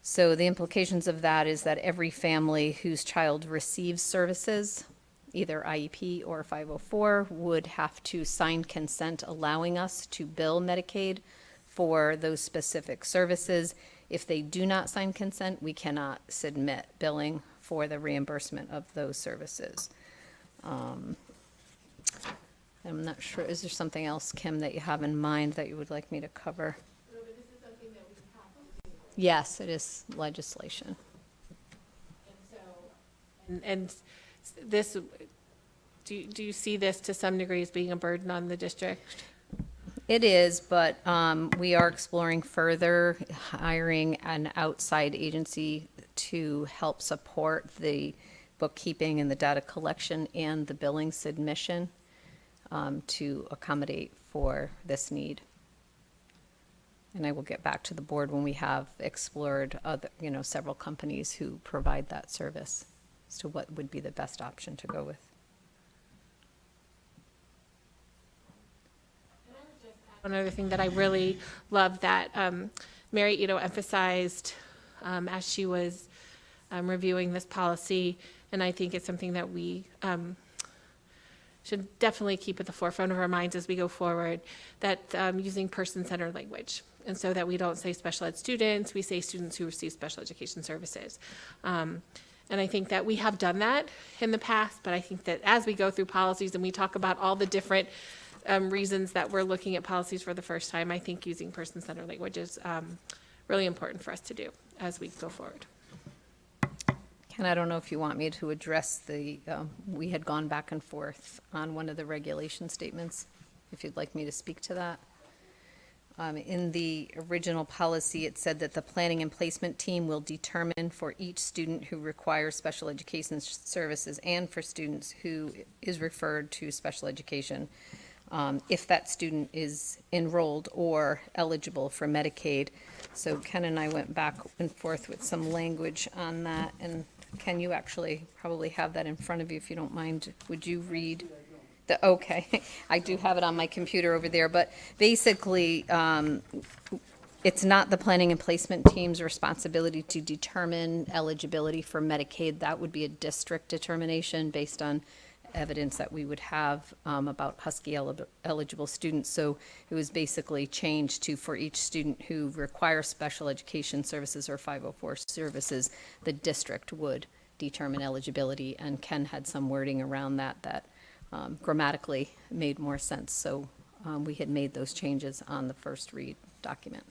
So the implications of that is that every family whose child receives services, either IEP or 504, would have to sign consent allowing us to bill Medicaid for those specific services. If they do not sign consent, we cannot submit billing for the reimbursement of those services. I'm not sure, is there something else, Kim, that you have in mind that you would like me to cover? No, but this is something that we have. Yes, it is legislation. And this, do you see this to some degree as being a burden on the district? It is, but we are exploring further hiring an outside agency to help support the bookkeeping and the data collection and the billing submission to accommodate for this need. And I will get back to the board when we have explored other, several companies who provide that service as to what would be the best option to go with. One other thing that I really love that Mary Ito emphasized as she was reviewing this policy, and I think it's something that we should definitely keep at the forefront of our minds as we go forward, that using person-centered language. And so that we don't say special ed students, we say students who receive special education services. And I think that we have done that in the past, but I think that as we go through policies and we talk about all the different reasons that we're looking at policies for the first time, I think using person-centered language is really important for us to do as we go forward. Ken, I don't know if you want me to address we had gone back and forth on one of the regulation statements. if you'd like me to speak to that. In the original policy, it said that the planning and placement team will determine for each student who requires special education services and for students who is referred to special education, if that student is enrolled or eligible for Medicaid. So Ken and I went back and forth with some language on that, and Ken, you actually probably have that in front of you, if you don't mind. Would you read? Okay, I do have it on my computer over there, but basically, it's not the planning and placement team's responsibility to determine eligibility for Medicaid. That would be a district determination based on evidence that we would have about Husky eligible students. So it was basically changed to, for each student who requires special education services or 504 services, the district would determine eligibility, and Ken had some wording around that grammatically made more sense. So we had made those changes on the first read document.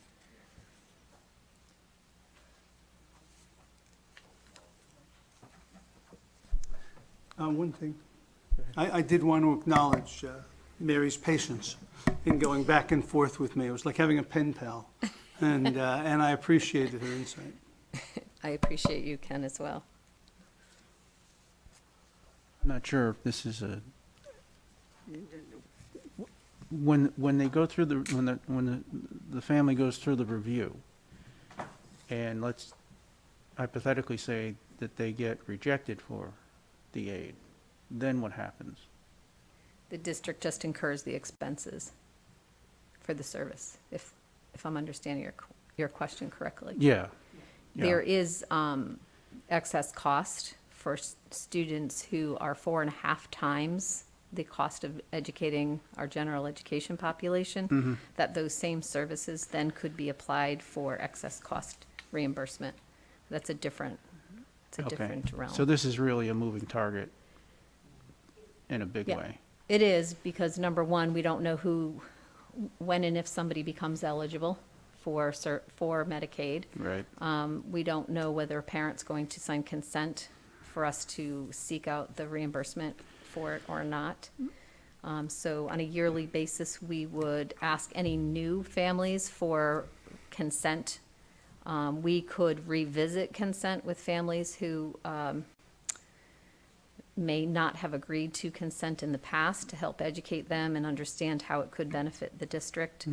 One thing, I did want to acknowledge Mary's patience in going back and forth with me. It was like having a pen pal, and I appreciated her insight. I appreciate you, Ken, as well. I'm not sure if this is a, when they go through when the family goes through the review, and let's hypothetically say that they get rejected for the aid, then what happens? The district just incurs the expenses for the service, if I'm understanding your question correctly. Yeah. There is excess cost for students who are 4.5 times the cost of educating our general education population, that those same services then could be applied for excess cost reimbursement. That's a different, it's a different realm. So this is really a moving target in a big Yeah. way. It is, because number one, we don't know who, when and if somebody becomes eligible for Medicaid. Right. We don't know whether a parent's going to sign consent for us to seek out the reimbursement for it or not. So on a yearly basis, we would ask any new families for consent. We could revisit consent with families who may not have agreed to consent in the past to help educate them and understand how it could benefit the district.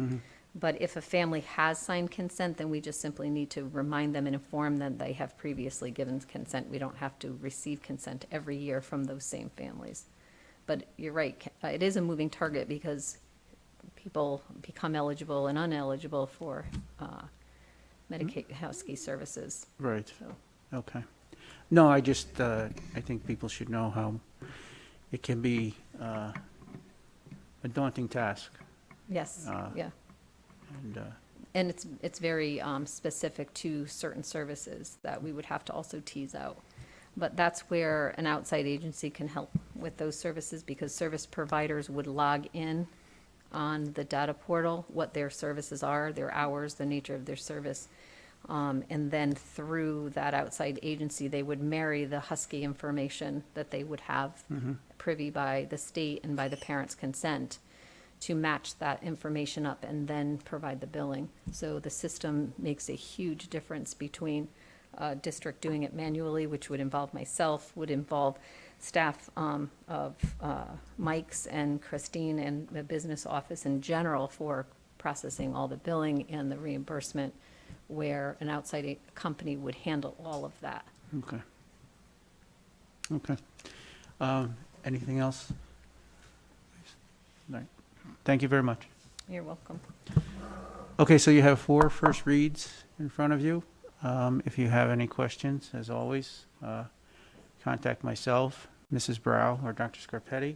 But if a family has signed consent, then we just simply need to remind them and inform them they have previously given consent. We don't have to receive consent every year from those same families. But you're right, it is a moving target because people become eligible and uneligible for Medicaid Husky services. Right. So, Okay. No, I just, I think people should know how it can be a daunting task. yes, yeah. And And it's very specific to certain services that we would have to also tease out. But that's where an outside agency can help with those services, because service providers would log in on the data portal, what their services are, their hours, the nature of their service. And then through that outside agency, they would marry the Husky information that they would have privy by the state and by the parents' consent to match that information up and then provide the billing. So the system makes a huge difference between a district doing it manually, which would involve myself, would involve staff of Mike's and Christine and the business office in general for processing all the billing and the reimbursement, where an outside company would handle all of that. okay. Okay. Anything else? All right. Thank you very much. You're welcome. Okay, so you have 4 first reads in front of you. If you have any questions, as always, contact myself, Mrs. Brow, or Dr. Scarpetti.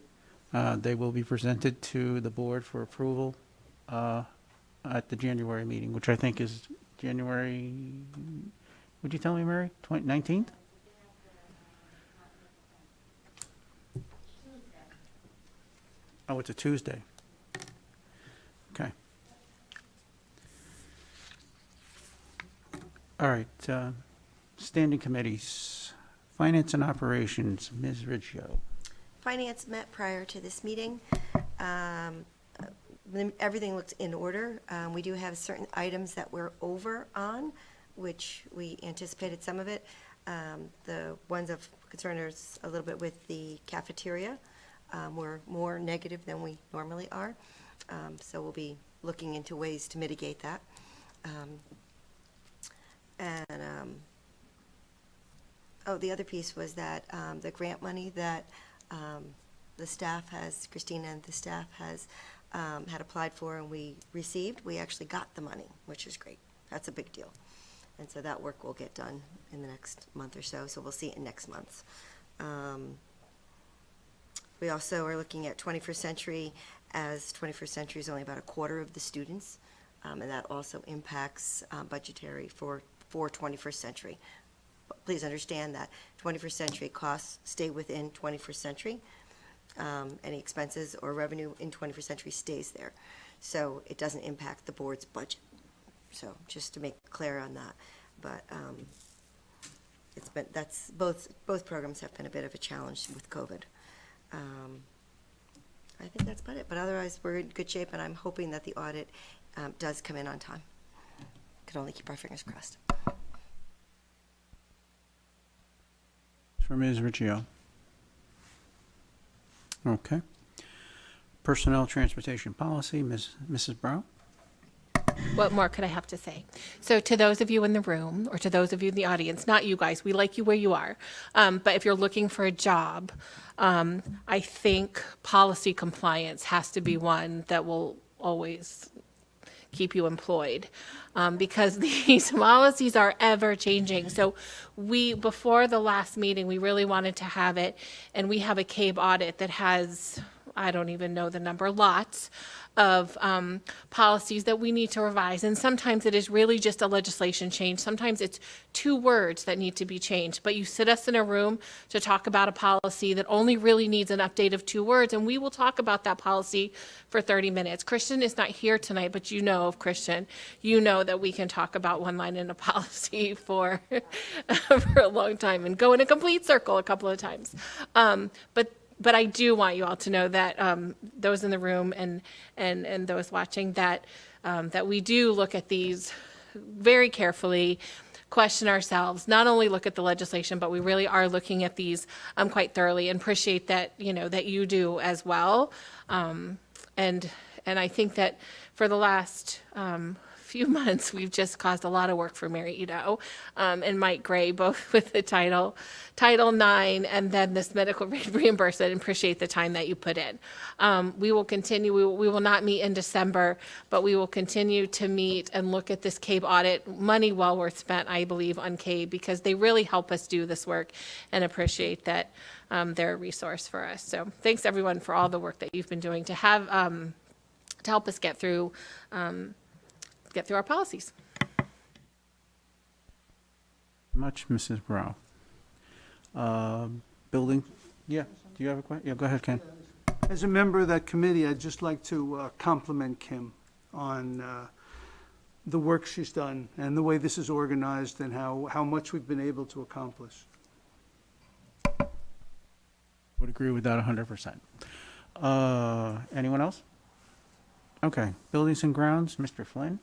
They will be presented to the board for approval at the January meeting, which I think is January, would you tell me, Mary? 19th? Oh, it's a Tuesday. Okay. All right, standing committees, Finance and Operations, Ms. Riccio. Finance met prior to this meeting. everything looks in order. We do have certain items that we're over on, which we anticipated some of it. The ones of concern are a little bit with the cafeteria. We're more negative than we normally are. So we'll be looking into ways to mitigate that. The other piece was that the grant money that the staff has, Christina and the staff has had applied for and we received, we actually got the money, which is great. That's a big deal. And so that work will get done in the next month or so, so we'll see it in next month. We also are looking at 21st Century, as 21st Century is only about a quarter of the students, and that also impacts budgetary for 21st Century. But please understand that 21st Century costs stay within 21st Century. Any expenses or revenue in 21st Century stays there. So it doesn't impact the board's budget. So just to make clear on that. But both programs have been a bit of a challenge with COVID. I think that's about it. But otherwise, we're in good shape, and I'm hoping that the audit does come in on time. Could only keep our fingers crossed. For Ms. Riccio. Okay. Personnel Transportation Policy, Mrs. Brown. What more could I have to say? So to those of you in the room, or to those of you in the audience, not you guys, we like you where you are. But if you're looking for a job, I think policy compliance has to be one that will always keep you employed, because these policies are ever changing. So before the last meeting, we really wanted to have it, and we have a CABE audit that has, I don't even know the number, lots of policies that we need to revise. And sometimes it is really just a legislation change. Sometimes it's 2 words that need to be changed. But you sit us in a room to talk about a policy that only really needs an update of 2 words, and we will talk about that policy for 30 minutes. Christian is not here tonight, but you know of Christian. You know that we can talk about one line in a policy for a long time and go in a complete circle a couple of times. But I do want you all to know that those in the room and those watching, that we do look at these very carefully, question ourselves, not only look at the legislation, but we really are looking at these quite thoroughly, and appreciate that, that you do as well. And I think that for the last few months, we've just caused a lot of work for Mary Ito and Mike Gray, both with the Title IX and then this medical reimbursement, and appreciate the time that you put in. We will continue, we will not meet in December, but we will continue to meet and look at this CABE audit. Money well worth spent, I believe, on CABE, because they really help us do this work, and appreciate that they're a resource for us. So thanks everyone for all the work that you've been doing to have, to help us get through our policies. Much, Mrs. Brown. Building, yeah, do you have a question? Yeah, go ahead, Ken. As a member of that committee, I'd just like to compliment Kim on the work she's done and the way this is organized and how much we've been able to accomplish. Would agree with that 100%. Anyone else? Okay, Buildings and Grounds, Mr. Flynn.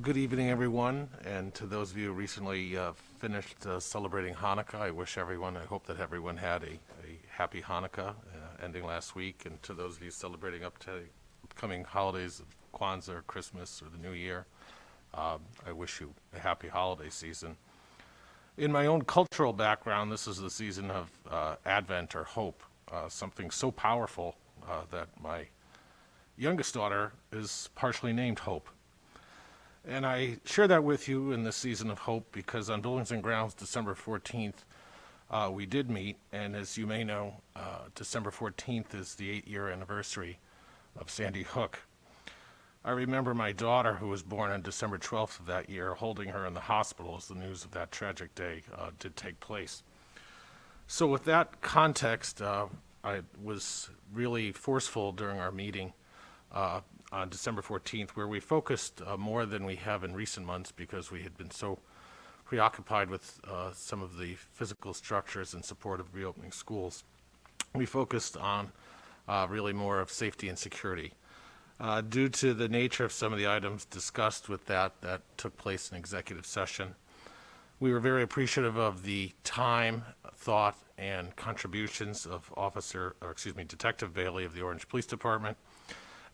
Good evening, everyone, and to those of you who recently finished celebrating Hanukkah, I hope that everyone had a happy Hanukkah ending last week, and to those of you celebrating upcoming holidays of Kwanzaa or Christmas or the New Year, I wish you a happy holiday season. In my own cultural background, this is the season of Advent or hope, something so powerful that my youngest daughter is partially named Hope. And I share that with you in this season of hope because on Buildings and Grounds, December 14th, we did meet. And as you may know, December 14th is the 8-year anniversary of Sandy Hook. I remember my daughter, who was born on December 12th of that year, holding her in the hospital as the news of that tragic day did take place. So with that context, I was really forceful during our meeting on December 14th, where we focused more than we have in recent months because we had been so preoccupied with some of the physical structures in support of reopening schools. We focused on really more of safety and security. Due to the nature of some of the items discussed with that took place in executive session, we were very appreciative of the time, thought, and contributions of Detective Bailey of the Orange Police Department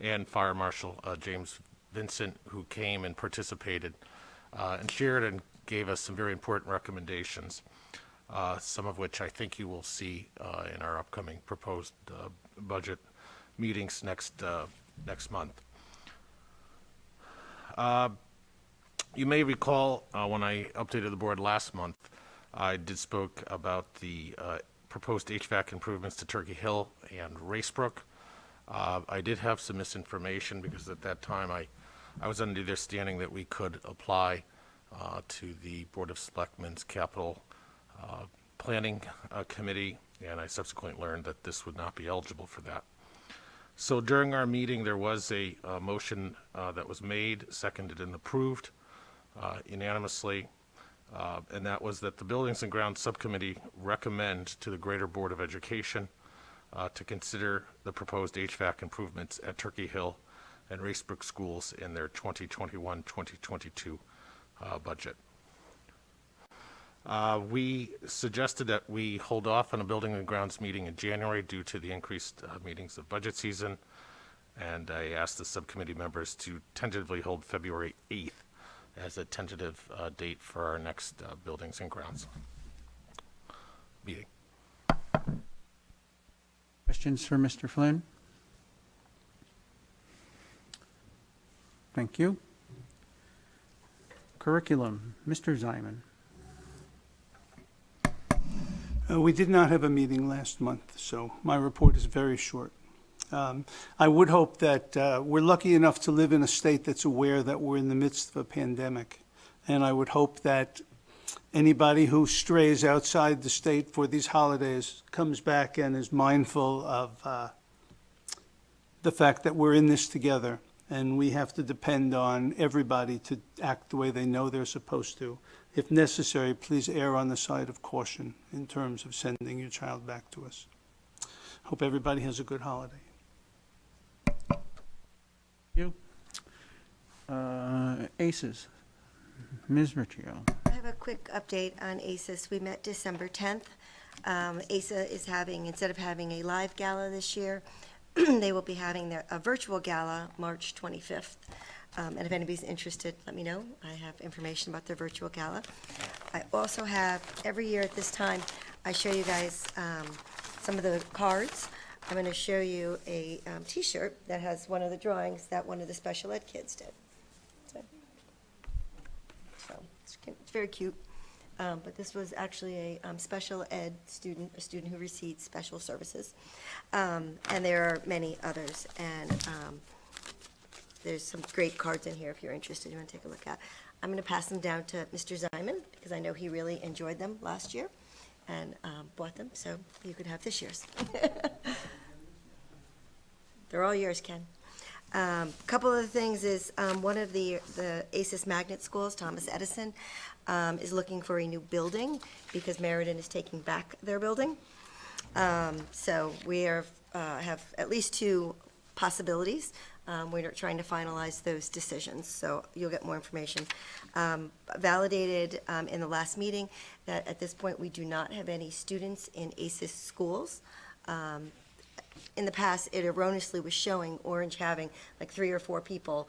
and Fire Marshal James Vincent, who came and participated and shared and gave us some very important recommendations, some of which I think you will see in our upcoming proposed budget meetings next month. You may recall when I updated the board last month, I did spoke about the proposed HVAC improvements to Turkey Hill and Racebrook. I did have some misinformation because at that time I was under the understanding that we could apply to the Board of Selectmen's Capital Planning Committee, and I subsequently learned that this would not be eligible for that. So during our meeting, there was a motion that was made, seconded, and approved unanimously, and that was that the Buildings and Grounds Subcommittee recommend to the Greater Board of Education to consider the proposed HVAC improvements at Turkey Hill and Racebrook schools in their 2021-2022 budget. We suggested that we hold off on a Building and Grounds meeting in January due to the increased meetings of budget season, and I asked the subcommittee members to tentatively hold February 8th as a tentative date for our next Buildings and Grounds meeting. Questions for Mr. Flynn? Thank you. Curriculum, Mr. Ziman. We did not have a meeting last month, so my report is very short. I would hope that we're lucky enough to live in a state that's aware that we're in the midst of a pandemic. And I would hope that anybody who strays outside the state for these holidays comes back and is mindful of the fact that we're in this together. And we have to depend on everybody to act the way they know they're supposed to. If necessary, please err on the side of caution in terms of sending your child back to us. Hope everybody has a good holiday. You. ACES, Ms. Riccio. I have a quick update on ACES. We met December 10th. ACES is having, instead of having a live gala this year, they will be having a virtual gala March 25th. And if anybody's interested, let me know. I have information about their virtual gala. I also have, every year at this time, I show you guys some of the cards. I'm going to show you a T-shirt that has one of the drawings that one of the special ed kids did. So it's very cute. But this was actually a special ed student, a student who received special services. And there are many others. And there's some great cards in here if you're interested, you want to take a look at. I'm going to pass them down to Mr. Ziman because I know he really enjoyed them last year and bought them, so you could have this year's. They're all yours, Ken. Couple of the things is one of the ACES magnet schools, Thomas Edison, is looking for a new building because Meriden is taking back their building. So we have at least two possibilities. We're trying to finalize those decisions, so you'll get more information. Validated in the last meeting that at this point we do not have any students in ACES schools. In the past, it erroneously was showing Orange having like 3 or 4 people,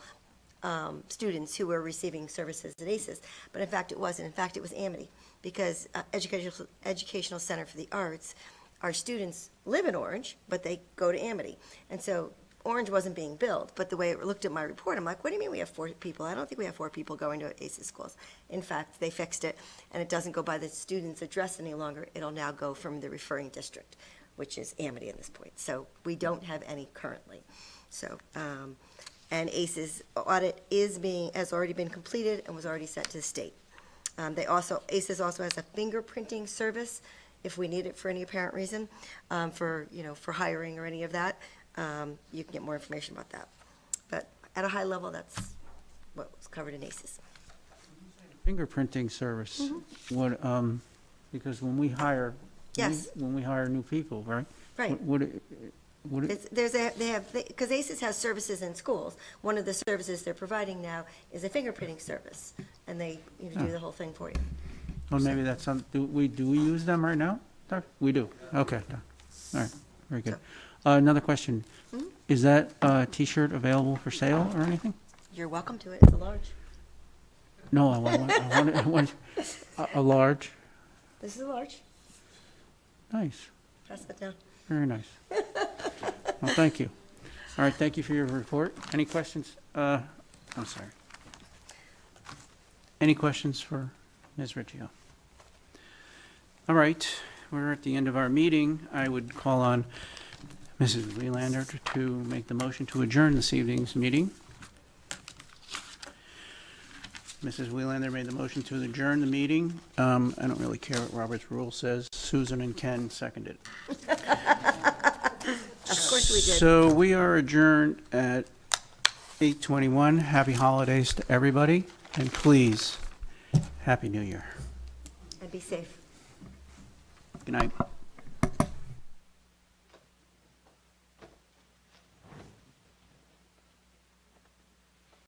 students who were receiving services at ACES, but in fact it wasn't. In fact, it was Amity, because Educational Center for the Arts, our students live in Orange, but they go to Amity. And so Orange wasn't being billed, but the way it looked at my report, I'm like, what do you mean we have 4 people? I don't think we have 4 people going to ACES schools. In fact, they fixed it, and it doesn't go by the student's address any longer. It'll now go from the referring district, which is Amity at this point. So we don't have any currently. So, and ACES audit has already been completed and was already sent to the state. ACES also has a fingerprinting service if we need it for any apparent reason, for hiring or any of that. You can get more information about that. But at a high level, that's what was covered in ACES. Fingerprinting service. What, because when we hire, Yes. when we hire new people, right? Right. What it- Because ACES has services in schools. One of the services they're providing now is a fingerprinting service, and they do the whole thing for you. Well, maybe that's some, do we use them right now? Doc? We do, okay. Doc. All right, very good. Another question. Is that T-shirt available for sale or anything? You're welcome to it. It's a large. No, I want a large. This is a large. Nice, Pass that down. very nice. Well, thank you. All right, thank you for your report. Any questions? I'm sorry. Any questions for Ms. Riccio? All right, we're at the end of our meeting. I would call on Mrs. Welander to make the motion to adjourn this evening's meeting. Mrs. Welander made the motion to adjourn the meeting. I don't really care what Robert's rule says. Susan and Ken seconded. Of course we did. So we are adjourned at 8:21. Happy holidays to everybody, and please, Happy New Year. And be safe. Good night.